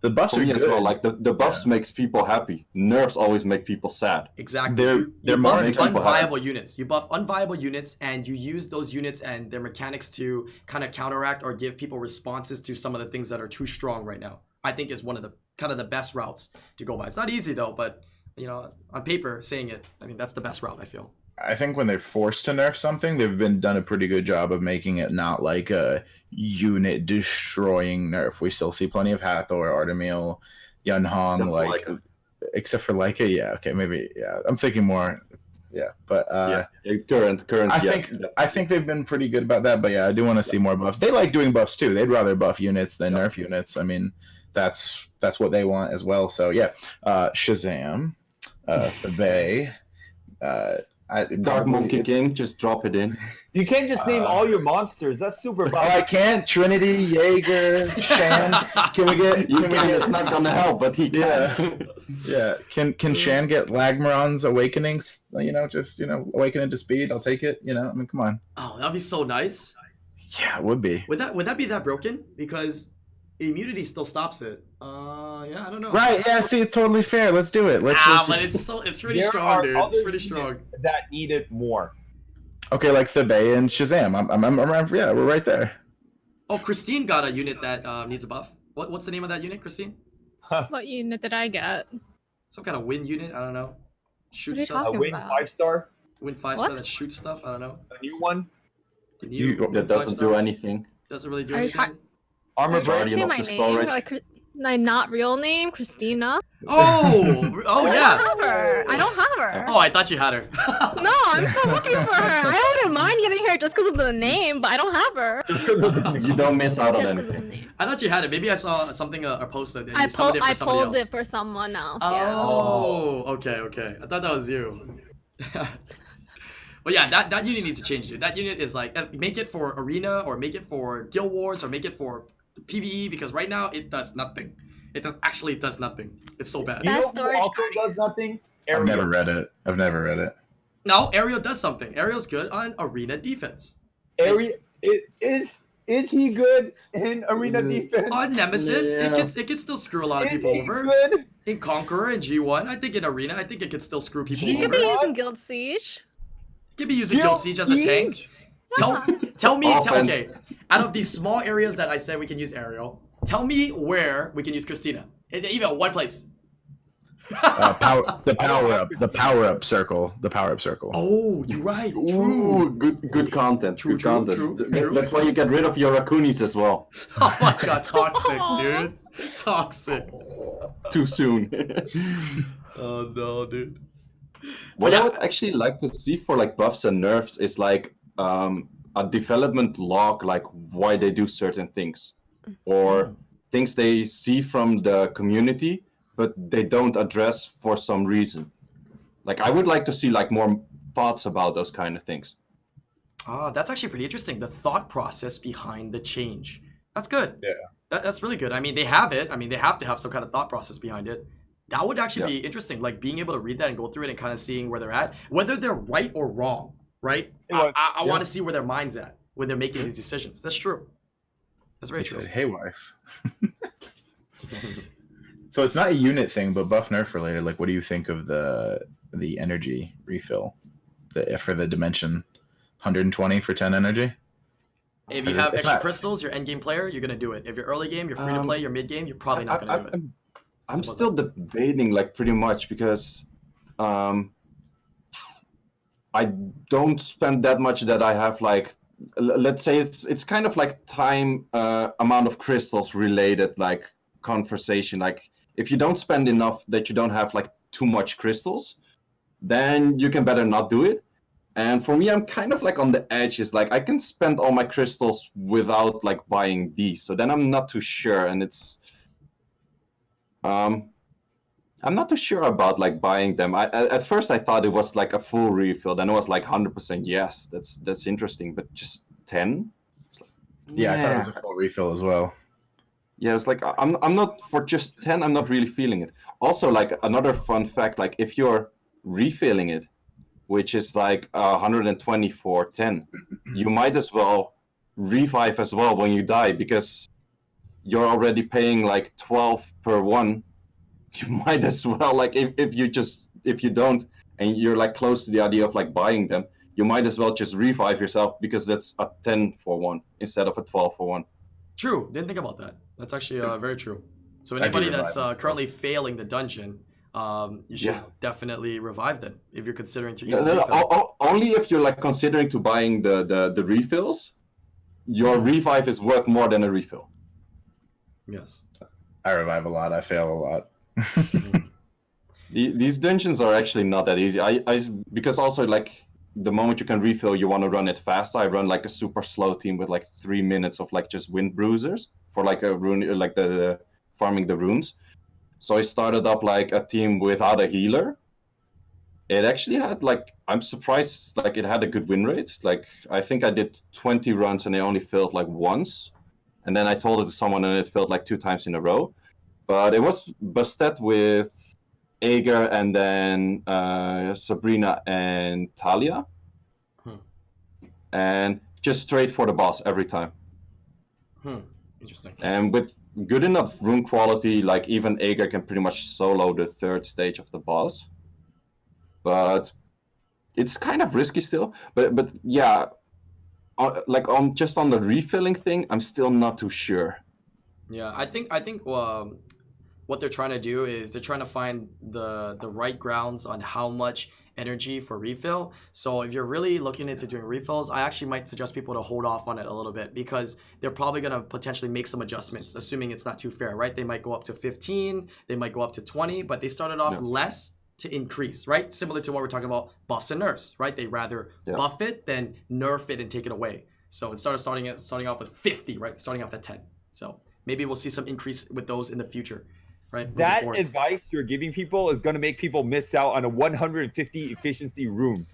The buffs For are me good as well. Like the buffs makes people happy. Nerfs always make people sad. Exactly. They're you more buff people unviable units. You buff unviable units, and you use those units and their mechanics to kind of counteract or give people responses to some of the things that are too strong right now. I think is one of the kind of the best routes to go by. It's not easy though, but you know, on paper, saying it, I mean, that's the best route, I feel. I think when they're forced to nerf something, they've done a pretty good job of making it not like a unit destroying nerf. We still see plenty of Hathor, Artemil, Yunhong, except for Leica. Yeah, okay, maybe. Yeah, I'm thinking more. Yeah, but current. I think they've been pretty good about that. But yeah, I do want to see more buffs. They like doing buffs too. They'd rather buff units than nerf units. I mean, that's what they want as well. So yeah, Shazam, the Bay. Dark Monkey King, just drop it in. You can't just name all your monsters. That's super. Oh, I can't. Trinity, Jaeger, Shan. Can we get? It's not gonna help, but he can. Yeah. Can Shan get Lagmaron's awakenings? Awakening to speed. I'll take it. I mean, come on. Oh, that'd be so nice. Yeah, it would be. Would that be that broken? Because immunity still stops it. Yeah, I don't know. Right, yeah, see, it's totally fair. Let's do it. But it's really strong, dude. It's pretty strong. That needed more. Okay, like Thebe and Shazam. Yeah, we're right there. Oh, Christine got a unit that needs a buff. What's the name of that unit, Christine? What unit did I get? Some kind of wind unit, I don't know. Shoot What are you stuff. talking A win about? 5-star. Wind 5-star that shoots stuff, I don't know. A new one. The new That wind doesn't 5-star do anything. Doesn't really do Are you anything. Armor Are you trying break. to say Guardian my of the name? storage. Like my not real name, Christina? Oh yeah. I don't have her. Oh, I thought you had her. No, I'm still looking for her. I wouldn't mind getting her just because of the name, but I don't have her. You don't miss out on Just because of the anything. name. I thought you had it. Maybe I saw something or posted. And I you summoned it for somebody pulled else. it for someone else. Oh, okay. I thought that was you. Well, yeah, that unit needs to change, dude. That unit is like, make it for Arena, or make it for Guild Wars, or make it for PvE, because right now it does nothing. It does nothing. It's so bad. You know who storage also does nothing? I've never read it. No, Ariel does something. Ariel's good on Arena defense. Ariel is he good in Arena defense? On Nemesis, Yeah. it can still screw a lot of Is people he over. good? In Conqueror and G1, I think in Arena, I think it can still screw people You over. could be using Guild Siege. Could be using Guild Siege as a tank. Tell me, okay. Out of these small areas that I said we can use Ariel, tell me where we can use Christina. Even one place. The power up circle. Oh, you're right. True. Ooh, good content. True, Good true, content. true. That's why you get rid of your Rakunis as well. Oh my god, toxic, dude. Toxic. Too soon. Oh no, dude. What Yeah. I would actually like to see for like buffs and nerfs is like a development log, like why they do certain things, or things they see from the community, but they don't address for some reason. Like I would like to see like more thoughts about those kind of things. Ah, that's actually pretty interesting. The thought process behind the change. That's good. Yeah. That's really good. I mean, they have it. I mean, they have to have some kind of thought process behind it. That would actually be interesting, like being able to read that and go through it and kind of seeing where they're at, whether they're right or wrong, right? I want to see where their mind's at when they're making these decisions. That's true. That's very true. Hey, wife. So it's not a unit thing, but buff nerf related. Like, what do you think of the energy refill, for the dimension, 120 for 10 energy? If you have extra crystals, your end game player, you're gonna do it. If you're early game, you're free to play. You're mid game, you're probably not gonna do it. I'm still debating, like, pretty much, because I don't spend that much that I have, like, let's say it's kind of like time amount of crystals related, like, conversation. Like, if you don't spend enough that you don't have, like, too much crystals, then you can better not do it. And for me, I'm kind of like on the edge. It's like I can spend all my crystals without like buying these. So then I'm not too sure, and it's I'm not too sure about like buying them. At first I thought it was like a full refill. Then it was like 100% yes. That's interesting, but just 10. Yeah, I thought it was a full refill as well. Yeah, it's like I'm not for just 10. I'm not really feeling it. Also, like another fun fact, like if you're refilling it, which is like 120 for 10, you might as well revive as well when you die, because you're already paying like 12 per one. You might as well, like if you don't, and you're like close to the idea of like buying them, you might as well just revive yourself, because that's a 10 for one instead of a 12 for one. True. Didn't think about that. That's actually very true. So anybody that's currently failing the dungeon, you should definitely revive them if you're considering to. Only if you're like considering to buying the refills, your revive is worth more than a refill. Yes. I revive a lot. I fail a lot. These dungeons are actually not that easy. Because also like the moment you can refill, you want to run it fast. I run like a super slow team with like 3 minutes of like just wind bruisers for like a rune, like the farming the runes. So I started up like a team without a healer. It actually had like, I'm surprised, like it had a good win rate. Like I think I did 20 runs and I only failed like once. And then I told it to someone and it failed like 2 times in a row. But it was Bastet with Ager and then Sabrina and Talia. And just straight for the boss every time. Interesting. And with good enough rune quality, like even Ager can pretty much solo the 3rd stage of the boss. But it's kind of risky still. But yeah, like on the refilling thing, I'm still not too sure. Yeah, I think what they're trying to do is they're trying to find the right grounds on how much energy for refill. So if you're really looking into doing refills, I actually might suggest people to hold off on it a little bit, because they're probably going to potentially make some adjustments, assuming it's not too fair, right? They might go up to 15, they might go up to 20, but they started off less to increase, right? Similar to what we're talking about, buffs and nerfs, right? They rather buff it than nerf it and take it away. So instead of starting off with 50, right? Starting off at 10. So maybe we'll see some increase with those in the future. Right, that advice you're giving people is going to make people miss out on a 150 efficiency rune.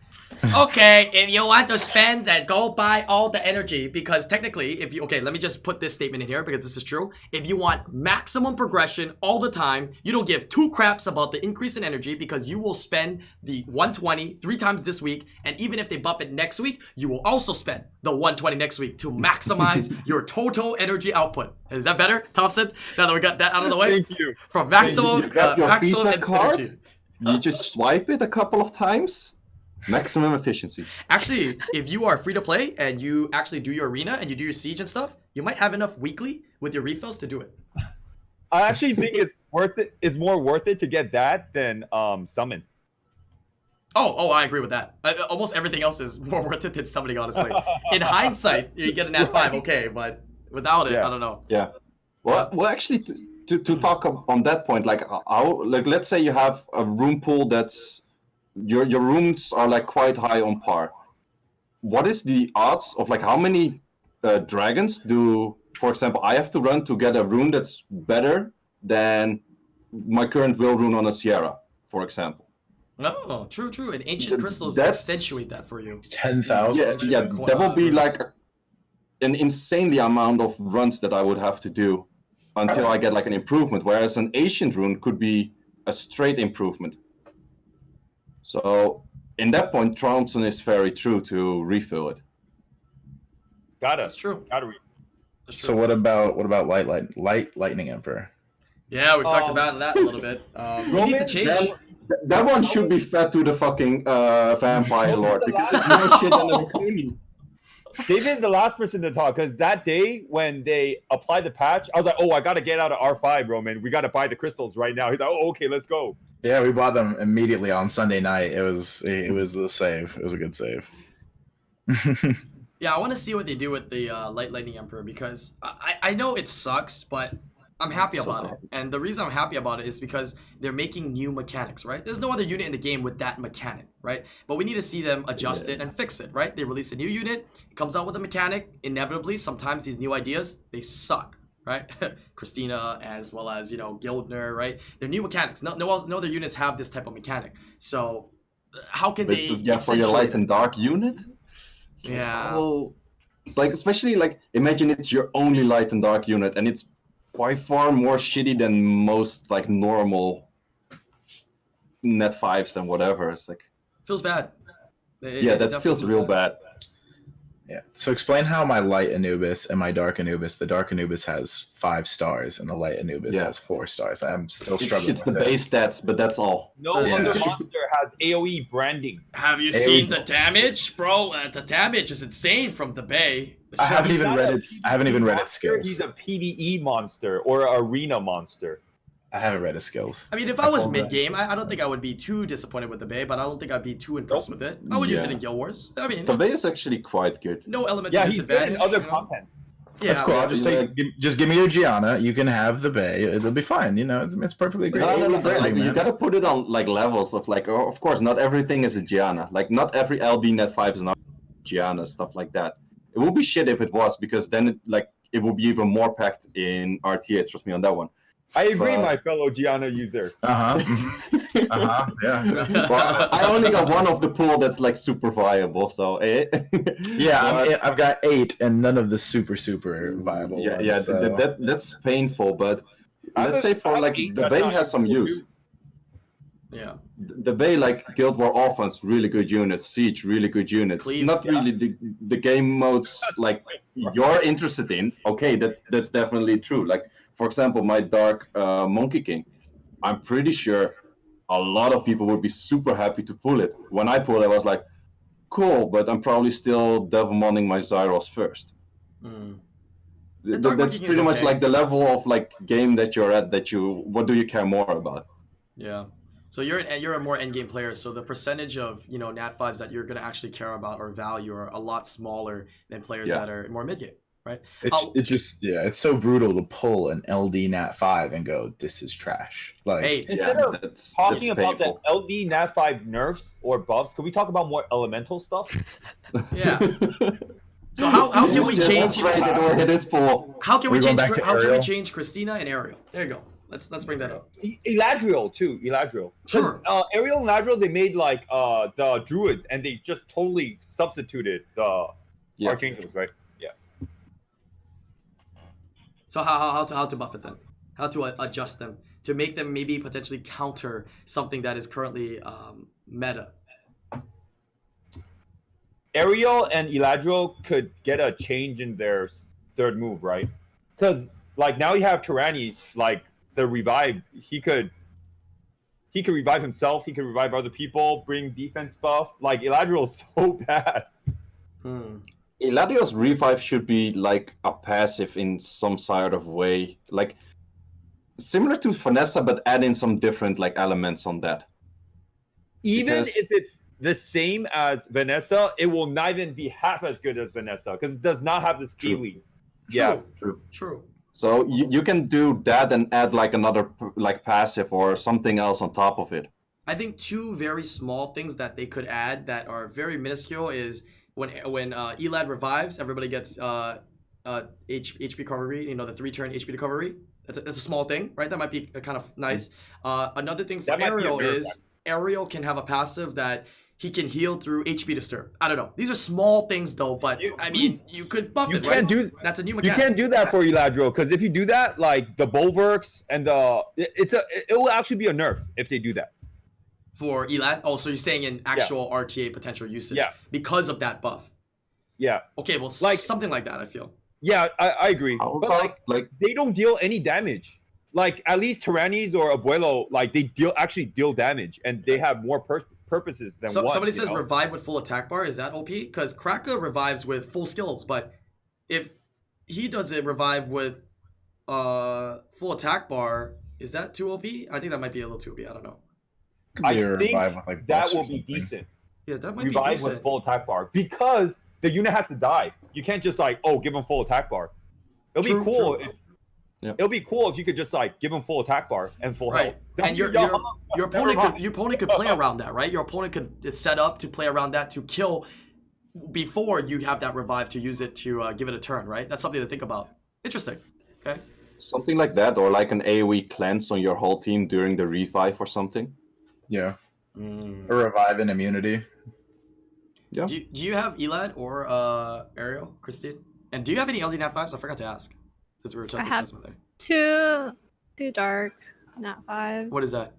Okay, if you want to spend that, go buy all the energy, because technically, let me just put this statement in here because this is true. If you want maximum progression all the time, you don't give 2 craps about the increase in energy, because you will spend the 120 3 times this week, and even if they buff it next week, you will also spend the 120 next week to maximize your total energy output. Is that better, Thompson? Now that we got that out of the way? Thank you. From maximum, maximum energy. You just swipe it a couple of times. Maximum efficiency. Actually, if you are free to play and you actually do your arena and you do your siege and stuff, you might have enough weekly with your refills to do it. I actually think it's worth it. It's more worth it to get that than summon. Oh, I agree with that. Almost everything else is more worth it than summoning, honestly. In hindsight, you get an Nat 5, okay, but without it, I don't know. Yeah. Well, actually, to talk on that point, like let's say you have a room pool that's your rooms are like quite high on par. What is the odds of like how many dragons do, for example, I have to run to get a rune that's better than my current will rune on a Sierra, for example? Oh, true. And ancient crystals accentuate that for you. 10,000. Yeah, that will be like an insanely amount of runs that I would have to do until I get like an improvement. Whereas an ancient rune could be a straight improvement. So in that point, Thompson is very true to refill it. That's true. So what about lightning emperor? Yeah, we've talked about that a little bit. You need to change. That one should be fed to the fucking vampire lord because it's more shit than a Raccoon. David is the last person to talk because that day when they applied the patch, I was like, "Oh, I gotta get out of R5, Roman. We gotta buy the crystals right now." He's like, "Oh, okay, let's go." Yeah, we bought them immediately on Sunday night. It was the save. It was a good save. Yeah, I want to see what they do with the lightning emperor because I know it sucks, but I'm happy about it. And the reason I'm happy about it is because they're making new mechanics, right? There's no other unit in the game with that mechanic, right? But we need to see them adjust it and fix it, right? They release a new unit, it comes out with a mechanic. Inevitably, sometimes these new ideas, they suck, right? Christina, as well as, Gildner, right? They're new mechanics. No other units have this type of mechanic. So how can they... Yeah, for your light and dark unit? Yeah. Oh, it's like, especially like, imagine it's your only light and dark unit and it's by far more shitty than most like normal net 5s and whatever. It's like feels bad. That feels real bad. Yeah. So explain how my light Anubis and my dark Anubis. The dark Anubis has 5 stars and the light Anubis has 4 stars. I'm still struggling. It's the base stats, but that's all. No other monster has AOE branding. Have you seen the damage, bro? The damage is insane from the Bay. I haven't even read its skills. He's a PvE monster or an arena monster. I haven't read his skills. I mean, if I was mid-game, I don't think I would be too disappointed with the Bay, but I don't think I'd be too impressed with it. I would use it in Guild Wars. I mean, the Bay is actually quite good. No element of disadvantage. He's good in other content. Yeah, that's cool. I'll just give me your Gianna. You can have the Bay. It'll be fine. It's perfectly great. Like, you gotta put it on like levels of like. Of course, not everything is a Gianna. Like not every LB net 5 is not Gianna, stuff like that. It would be shit if it was, because then it would be even more packed in RTA. Trust me on that one. I agree, my fellow Gianna user. Yeah. Well, I only got one of the pool that's like super viable, so yeah, I've got 8 and none of the super viable. Yeah, ones, that's painful, but let's say for like the Bay has some use. Yeah. The Bay, like Guild War offense, really good units. Siege, really good units. Cleave, not really the game modes like you're interested in. Okay, that's definitely true. Like for example, my Dark Monkey King. I'm pretty sure a lot of people would be super happy to pull it. When I pulled it, I was like, cool, but I'm probably still Devilmoning my Zyros first. That's pretty much like the level of like game that you're at. What do you care more about? Yeah. So you're a more endgame player, so the percentage of Nat 5s that you're gonna actually care about or value are a lot smaller than players that are more mid game, right? It's so brutal to pull an LD Nat 5 and go, this is trash. Like, hey, instead of talking about the LD Nat 5 nerfs or buffs, can we talk about more elemental stuff? Yeah. So how can we change? How can we change Christina and Ariel? There you go. Let's bring that up. Eladriel too. Eladriel. Sure. Ariel and Eladriel, they made like the druids, and they just totally substituted the archangels, right? Yeah. So how to buff it then? How to adjust them to make them maybe potentially counter something that is currently meta? Ariel and Eladriel could get a change in their third move, right? Because like now you have Tyrannies, like the revive. He could revive himself. He could revive other people. Bring defense buff. Like Eladriel's so bad. Eladriel's revive should be like a passive in some sort of way. Like similar to Vanessa, but add in some different like elements on that. Even Because- if it's the same as Vanessa, it will not even be half as good as Vanessa because it does not have the scaling. Yeah, True. So you can do that and add like another like passive or something else on top of it. I think two very small things that they could add that are very minuscule is when Elad revives, everybody gets HP recovery. You know, the 3-turn HP recovery. That's a small thing, right? That might be kind of nice. Another thing for That might be a Ariel nerf, is Ariel can have a passive that he can heal through HP disturb. I don't know. These are small things though, but I mean, you could buff it, right? That's a new You mechanic. can't do that for Eladro because if you do that, like the bulwarks and it will actually be a nerf if they do that. For Elad? Oh, so you're saying in actual RTA potential usage? Yeah. Because of that buff. Yeah. Okay, well, Like- something like that, I feel. Yeah, I agree. How But about like they don't deal any damage. Like at least Tyrannies or Abuelo, like they actually deal damage and they have more purposes than So one. somebody you says know? revive with full attack bar. Is that OP? Because Kraka revives with full skills, but if he does it revive with full attack bar, is that too OP? I think that might be a little too OP. I don't know. Could be a I think revive with, like, that buffs or will be something. decent. Yeah, that might be Revive decent. with full attack bar because the unit has to die. You can't just like give him full attack bar. It'll True, be cool true. if Yeah. it'll be cool if you could just like give him full attack bar and full Right, health. and your opponent could play around that, right? Your opponent could set up to play around that to kill before you have that revive to use it to give it a turn, right? That's something to think about. Interesting. Okay. something like that, or like an AoE cleanse on your whole team during the revive or something. Yeah. A revive and immunity. Yeah. Do you have Elad or Ariel, Christine? And do you have any LD Nat 5s? I forgot to ask since we were just I have- discussing there. Two dark Nat 5s. What is that?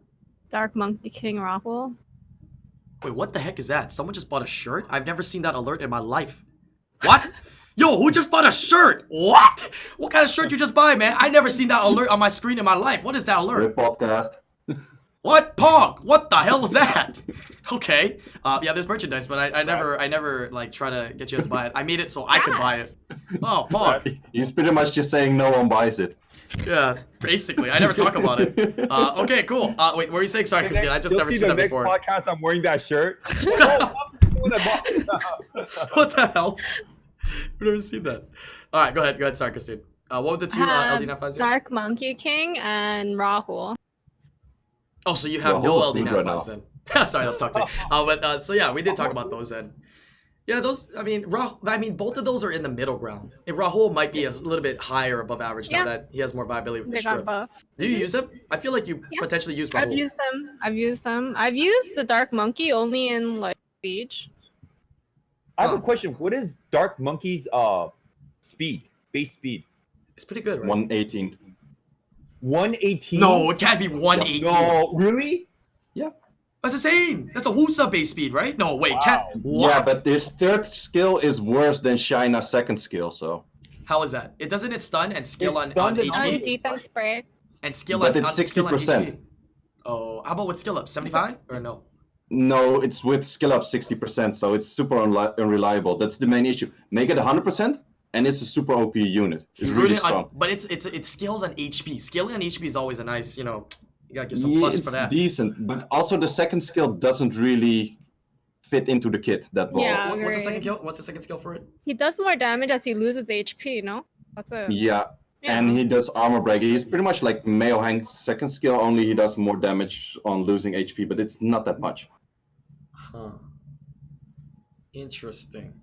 Dark Monkey King Rockwell. Wait, what the heck is that? Someone just bought a shirt? I've never seen that alert in my life. What? Yo, who just bought a shirt? What? What kind of shirt you just buy, man? I never seen that alert on my screen in my life. What is that alert? Rip podcast. What? Pog? What the hell was that? Okay. Yeah, there's merchandise, but I never like try to get you guys to buy it. I made it so I could buy it. Oh, Pog. He's pretty much just saying no one buys it. Yeah, basically. I never talk about it. Okay, cool. Wait, what were you saying? Sorry, Christine. I just You'll never see seen the that next before. podcast. I'm wearing that shirt. What the hell? I've never seen that. All right, go ahead. Sorry, Christine. What were the two LD Nat 5s? Dark Monkey King and Rahul. Oh, so you have Well, no who's LD Nat good 5s then. Sorry, that's toxic. But so yeah, we did talk about those then. Yeah, those. I mean, both of those are in the middle ground. If Rahul might be a little bit higher above average now Yeah. that he has more viability with the They got strip. buff. Do you use him? I feel like you Yeah. potentially use Rahul. I've used them. I've used the Dark Monkey only in like Siege. I have a question. What is Dark Monkey's base speed? It's pretty good, right? 118. 118? No, it can't be 118. No, really? That's insane. That's a Wusa base speed, right? No, wait, Wow. can't. What? Yeah, but this third skill is worse than Shina's second skill, so. How is that? It doesn't it stun and skill It's on stunned and On HP defense break. and skill But on it's skill on 60%. HP. Oh, how about with skill up? 75 or no? No, it's with skill up 60%, so it's super unreliable. That's the main issue. Make it 100%, and it's a super OP unit. It's really strong. But it scales on HP. Scaling on HP is always a nice, you gotta give some Yeah, plus it's for that. decent, but also the second skill doesn't really fit into the kit that well. Yeah. What's the second agreed. kill? What's the second skill for it? He does more damage as he loses HP, no? That's it. Yeah, and he does armor break. He's pretty much like Meo Hank's second skill, only he does more damage on losing HP, but it's not that much. Huh. Interesting.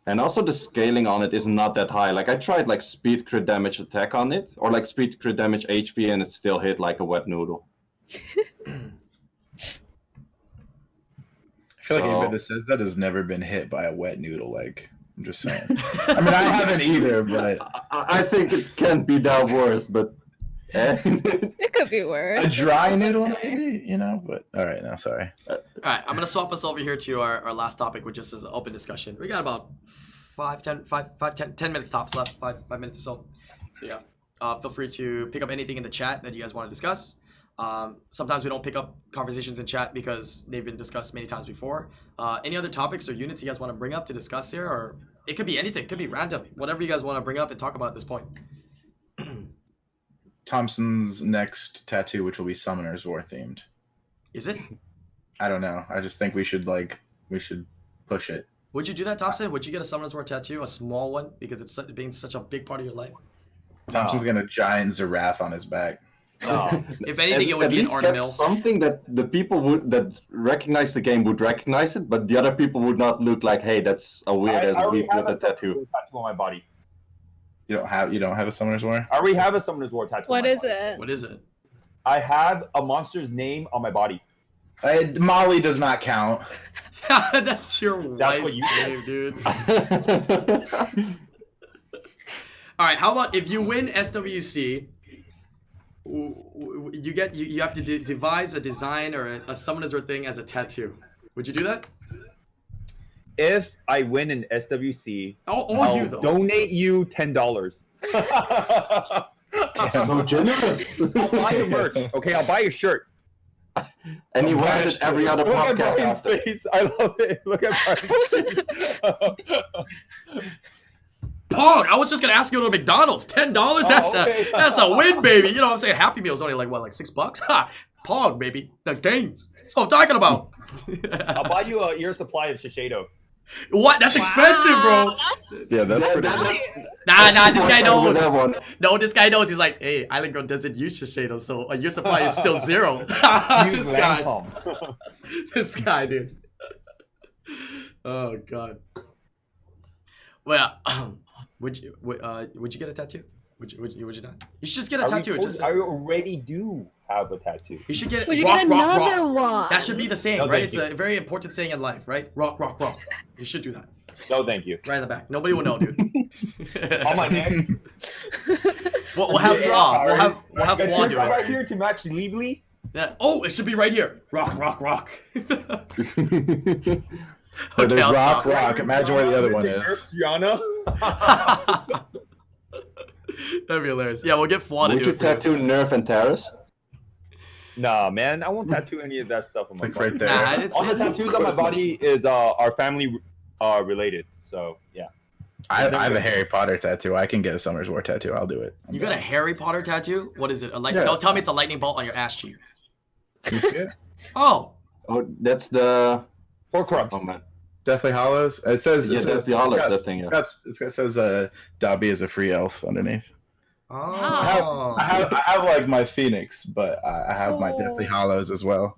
And also the scaling on it is not that high. Like I tried like speed crit damage attack on it, or like speed crit damage HP, and it still hit like a wet noodle. I feel like anybody that says that has never been hit by a wet noodle. Like, I'm just saying. I mean, I haven't either, but I think it can be that worse, but It could be a worse. dry noodle, maybe, But all right, no, sorry. All right, I'm gonna swap us over here to our last topic, which is an open discussion. We got about 10 minutes tops left, five minutes or so. So yeah, feel free to pick up anything in the chat that you guys want to discuss. Sometimes we don't pick up conversations in chat because they've been discussed many times before. Any other topics or units you guys want to bring up to discuss here, or it could be anything, it could be random, whatever you guys want to bring up and talk about at this point. Thompson's next tattoo, which will be Summoner's War themed. Is it? I don't know. I just think we should push it. Would you do that, Thompson? Would you get a Summoner's War tattoo, a small one, because it's being such a big part of your life? Thompson's got a giant giraffe on his back. If anything, it would be an ornamental. Something that the people that recognize the game would recognize it, but the other people would not look like, hey, that's a weird as a weeb with a tattoo on my body. You don't have a Summoner's War? I already have a Summoner's War tattoo. What is it? What is it? I have a monster's name on my body. Molly does not count. That's your wife's name, dude. All right, how about if you win SWC, you have to devise a design or a Summoner's War thing as a tattoo. Would you do that? If I win an SWC, I'll donate you $10. So generous. I'll buy your merch. Okay, I'll buy your shirt. And he wears it every other Look podcast at Brian's after. face. I love it. Look at Brian's face. Pog, I was just gonna ask you to go to McDonald's. $10? That's a win, baby. You know what I'm saying? Happy Meal's only like $6? Ha! Pog, baby. The gains. That's what I'm talking about. I'll buy you a year supply of Shiseido. What? That's expensive, bro. Yeah, that's pretty. Nah, this guy knows. That one. No, this guy knows. He's like, hey, IslandGrown doesn't use Shiseido, so your supply is still 0. Use This guy. Lancome. This guy, dude. Oh God. Well, would you get a tattoo? Would you not? You should just get a tattoo. I already do have a tattoo. You should get Would you rock, get rock, another rock. one? That should be the saying, No, right? thank It's you. a very important saying in life, right? Rock, rock, rock. You should do that. No, thank you. Right in the back. Nobody will know, dude. On my neck. We'll have Flaw. We'll have Flaw do it. Right here to match legally. Yeah. Oh, it should be right here. Rock, rock, rock. So there's I'll rock, stop. rock. Imagine where the other one is. Gianna. That'd be hilarious. Yeah, we'll get Flaw to Would do you it for you. tattoo Nerf and Terrace? Nah, man, I won't tattoo any of that stuff on my Like body. right there. Nah, it's All the tattoos on my body is our family related. So yeah. I have a Harry Potter tattoo. I can get a Summoner's War tattoo. I'll do it. You got a Harry Potter tattoo? What is it? Yeah. Don't tell me it's a lightning bolt on your ass cheek. Yeah. Oh. Oh, that's the. Horcrux. Oh man. Definitely Hollows. It says. Yeah, it that's says, the Hollows, it's got- that thing, yeah. It says Dobby is a free elf underneath. Oh. I have like my Phoenix, but I have my Deathly Hollows as well.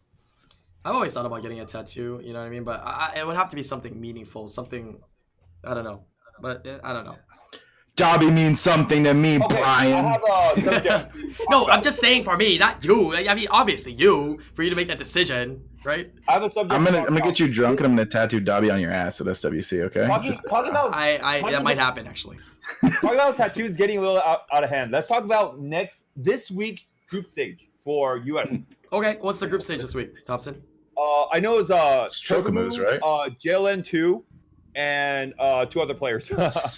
I've always thought about getting a tattoo, you know what I mean? But it would have to be something meaningful, something, I don't know. But I don't know. Dobby means something to me, Okay, Brian. I have a subject. No, I'm just saying for me, not you. I mean, obviously you, for you to make that decision, right? I have a subject. I'm gonna get you drunk and I'm gonna tattoo Dobby on your ass at SWC. Okay. Talking about That might happen, actually. talking about tattoos getting a little out of hand. Let's talk about this week's group stage for US. Okay, what's the group stage this week, Thompson? I know it's Chocomoos, right? JLN2 and 2 other players.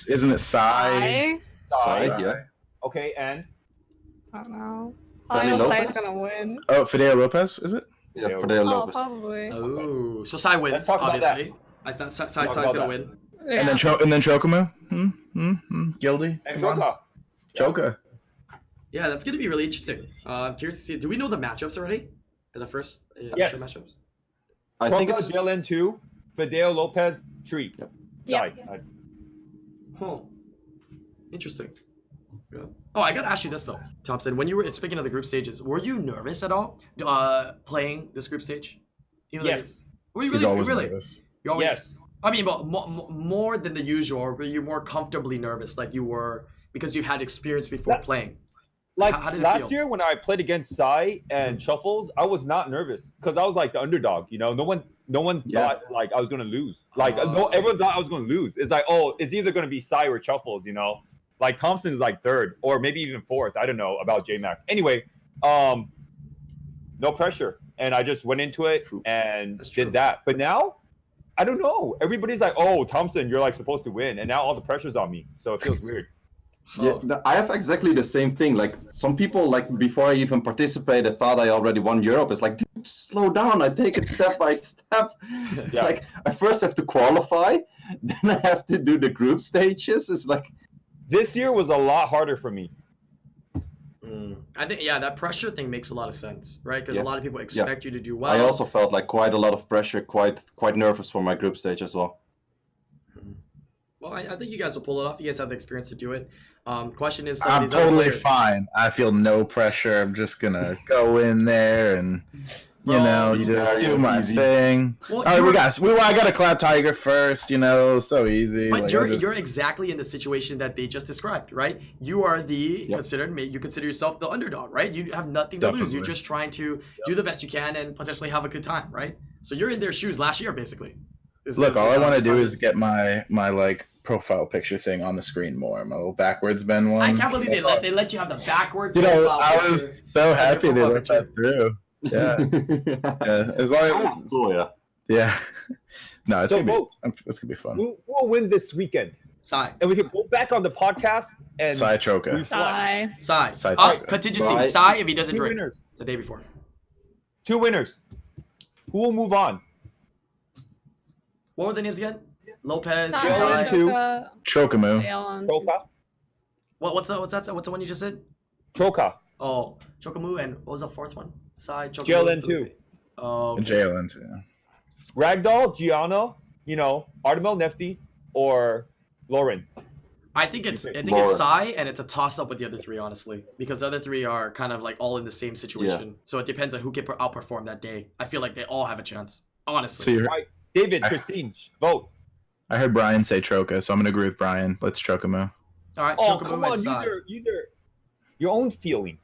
Isn't it Psy? Side, yeah. Okay, and I don't know. Fanny I know Lopez? Sai's gonna win. Oh, Fidel Lopez, is it? Yeah, for the Oh, Lopez. probably. Oh, so Sai wins, Let's talk about obviously. I thought Sai's about gonna that. win. Yeah. And then Chocomo? Gildy? and Come on. Joker. Choka. Yeah, that's gonna be really interesting. I'm curious to see. Do we know the matchups already? In the first Yes. initial matchups? I think it's. JLN2, Fidel Lopez, Tree. Yep. Yeah. Sorry. Huh. Interesting. Yeah. Oh, I gotta ask you this though, Thompson. When you were speaking of the group stages, were you nervous at all playing this group stage? Even though Yes. were you He's really? always Really? nervous. You're always. Yes. I mean, but more than the usual. Or were you more comfortably nervous, like you were because you had experience before playing? Like How did it last feel? year when I played against Sai and Shuffles, I was not nervous because I was like the underdog. You know, no one Yeah. thought like I was gonna lose. Like no, everyone thought I was gonna lose. It's like, oh, it's either gonna be Sai or Shuffles. You know, like Thompson is like 3rd or maybe even 4th. I don't know about JMac. Anyway, no pressure, and I just went into it and That's true. did that. But now, I don't know. Everybody's like, oh, Thompson, you're like supposed to win, and now all the pressure's on me, so it feels weird. Yeah, I have exactly the same thing. Like some people, like before I even participated, thought I already won Europe. It's like, dude, slow down. I take it step by step. Yeah. Like I first have to qualify, then I have to do the group stages. It's like, This year was a lot harder for me. I think that pressure thing makes a lot of sense, right? Because a lot of people expect you to do well. I also felt like quite a lot of pressure, quite nervous for my group stage as well. Well, I think you guys will pull it off. You guys have the experience to do it. Question is, I'm totally fine. I feel no pressure. I'm just gonna go in there and just do my thing. Well, I gotta clap Tiger first. So easy. But you're exactly in the situation that they just described, right? You are you consider yourself the underdog, right? You have nothing to lose. You're just trying to do the best you can and potentially have a good time, right? So you're in their shoes last year, basically. All I want to do is get my like profile picture thing on the screen more. My little backwards bend one. I can't believe they let you have the backwards. I was so happy they let that through. Yeah. As long as yeah. No, it's gonna be fun. We'll win this weekend. Sai. And we can go back on the podcast and Sai Choka. Sai. Contingency. Sai if he doesn't drink the day before. 2 winners. Who will move on? What were the names again? Lopez, Sai, Chokamu. Choka. What's the one you just said? Choka. Oh, Chokamu, and what was the fourth one? Sai, Chokamu. JLN2. Oh, okay. JLN2. Ragdoll, Gianno, Artemel, Neftis, or Lauren. I think it's Sai, and it's a toss up with the other 3, honestly, because the other 3 are kind of like all in the same situation. Yeah. So it depends on who can outperform that day. I feel like they all have a chance, honestly. So David, Christine, vote. I heard Brian say Choka, so I'm gonna agree with Brian. Let's Chokamu. All right, Chokamu come on, use your own feeling.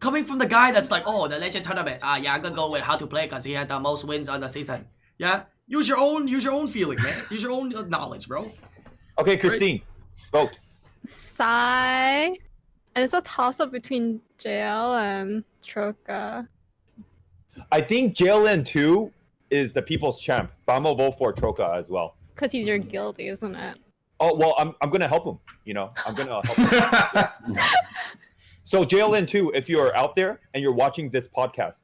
Coming from the guy that's like, the Legend Tournament. I'm gonna go with how to play because he had the most wins on the season. Yeah, use your own feeling, man. Use your own knowledge, bro. Okay, Christine, vote. Sai, and it's a toss up between JL and Choka. I think JLN2 is the people's champ, but I'm gonna vote for Choka as well. Because he's your guildie, isn't it? Oh well, I'm gonna help him. I'm gonna help him. So JLN2, if you're out there and you're watching this podcast,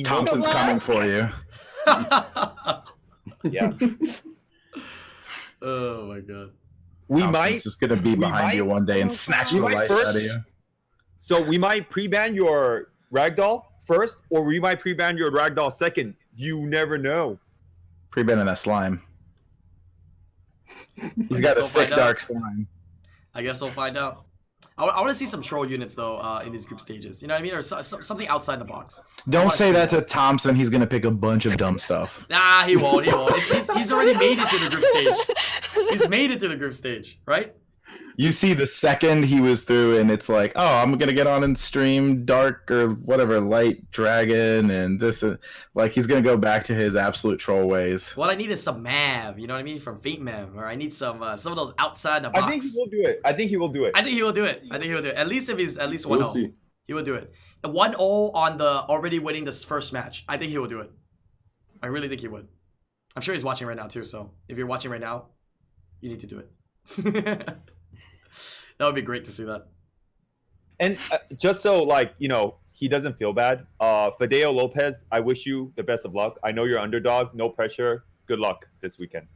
Thompson's coming for you. Yeah. Oh my god. Thompson's just gonna be behind you one day and snatch the life out of you. So we might pre-ban your Ragdoll first, or we might pre-ban your Ragdoll second. You never know. Pre-banning that slime. He's got a sick dark slime. I guess we'll find out. I want to see some troll units though in these group stages. You know what I mean? Or something outside the box. Don't say that to Thompson. He's gonna pick a bunch of dumb stuff. Nah, he won't. He's already made it through the group stage. He's made it through the group stage, right? You see the second he was through, and it's like, I'm gonna get on and stream dark or whatever light dragon and this, like he's gonna go back to his absolute troll ways. What I need is some Mav, you know what I mean, from Fate Mav, or I need some of those outside the box. I think he will do it. I think he will do it. At least if he's at least 1-0, he will do it. 1-0 on the already winning this first match. I think he will do it. I really think he would. I'm sure he's watching right now too. So if you're watching right now, you need to do it. That would be great to see that. And just so he doesn't feel bad. Fideo Lopez, I wish you the best of luck. I know you're underdog, no pressure. Good luck this weekend.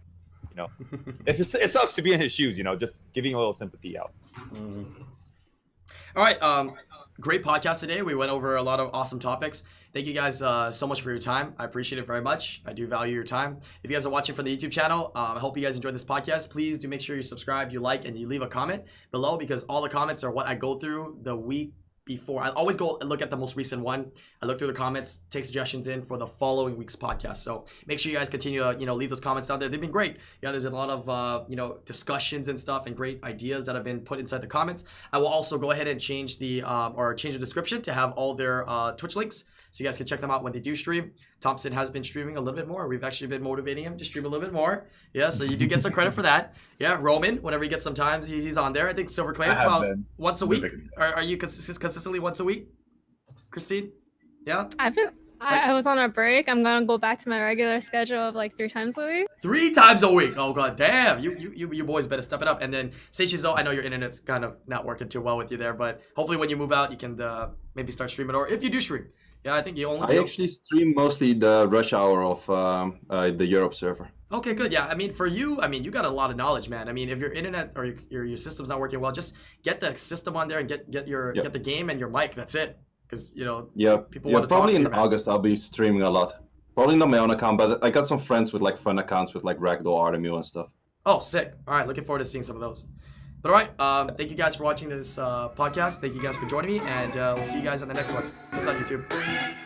It sucks to be in his shoes. Just giving a little sympathy out. All right, great podcast today. We went over a lot of awesome topics. Thank you guys so much for your time. I appreciate it very much. I do value your time. If you guys are watching from the YouTube channel, I hope you guys enjoyed this podcast. Please do make sure you subscribe, you like, and you leave a comment below because all the comments are what I go through the week before. I always go and look at the most recent one. I look through the comments, take suggestions in for the following week's podcast. So make sure you guys continue to leave those comments down there. They've been great. Yeah, there's a lot of discussions and stuff and great ideas that have been put inside the comments. I will also go ahead and change the description to have all their Twitch links. So you guys can check them out when they do stream. Thompson has been streaming a little bit more. We've actually been motivating him to stream a little bit more. Yeah, so you do get some credit for that. Yeah, Roman, whenever he gets some time, he's on there. I think Silver Clay about once a week. Are you consistently once a week, Christine? Yeah? I was on a break. I'm gonna go back to my regular schedule of 3 times a week. 3 times a week. Oh god damn. You boys better step it up. And then Seichizo, I know your internet's kind of not working too well with you there, but hopefully when you move out you can maybe start streaming, or if you do stream. Yeah, I think I actually stream mostly the rush hour of the Europe server. Okay, good. Yeah, I mean, for you, I mean, you got a lot of knowledge, man. I mean, if your internet or your system's not working well, just get the system on there and get the game and your mic. That's it. Because people want to talk to you. Probably in August I'll be streaming a lot. Probably not my own account, but I got some friends with like fun accounts with like Ragdoll, Artemio, and stuff. Oh, sick! All right, looking forward to seeing some of those. But all right, thank you guys for watching this podcast. Thank you guys for joining me, and we'll see you guys on the next one. Peace out, YouTube.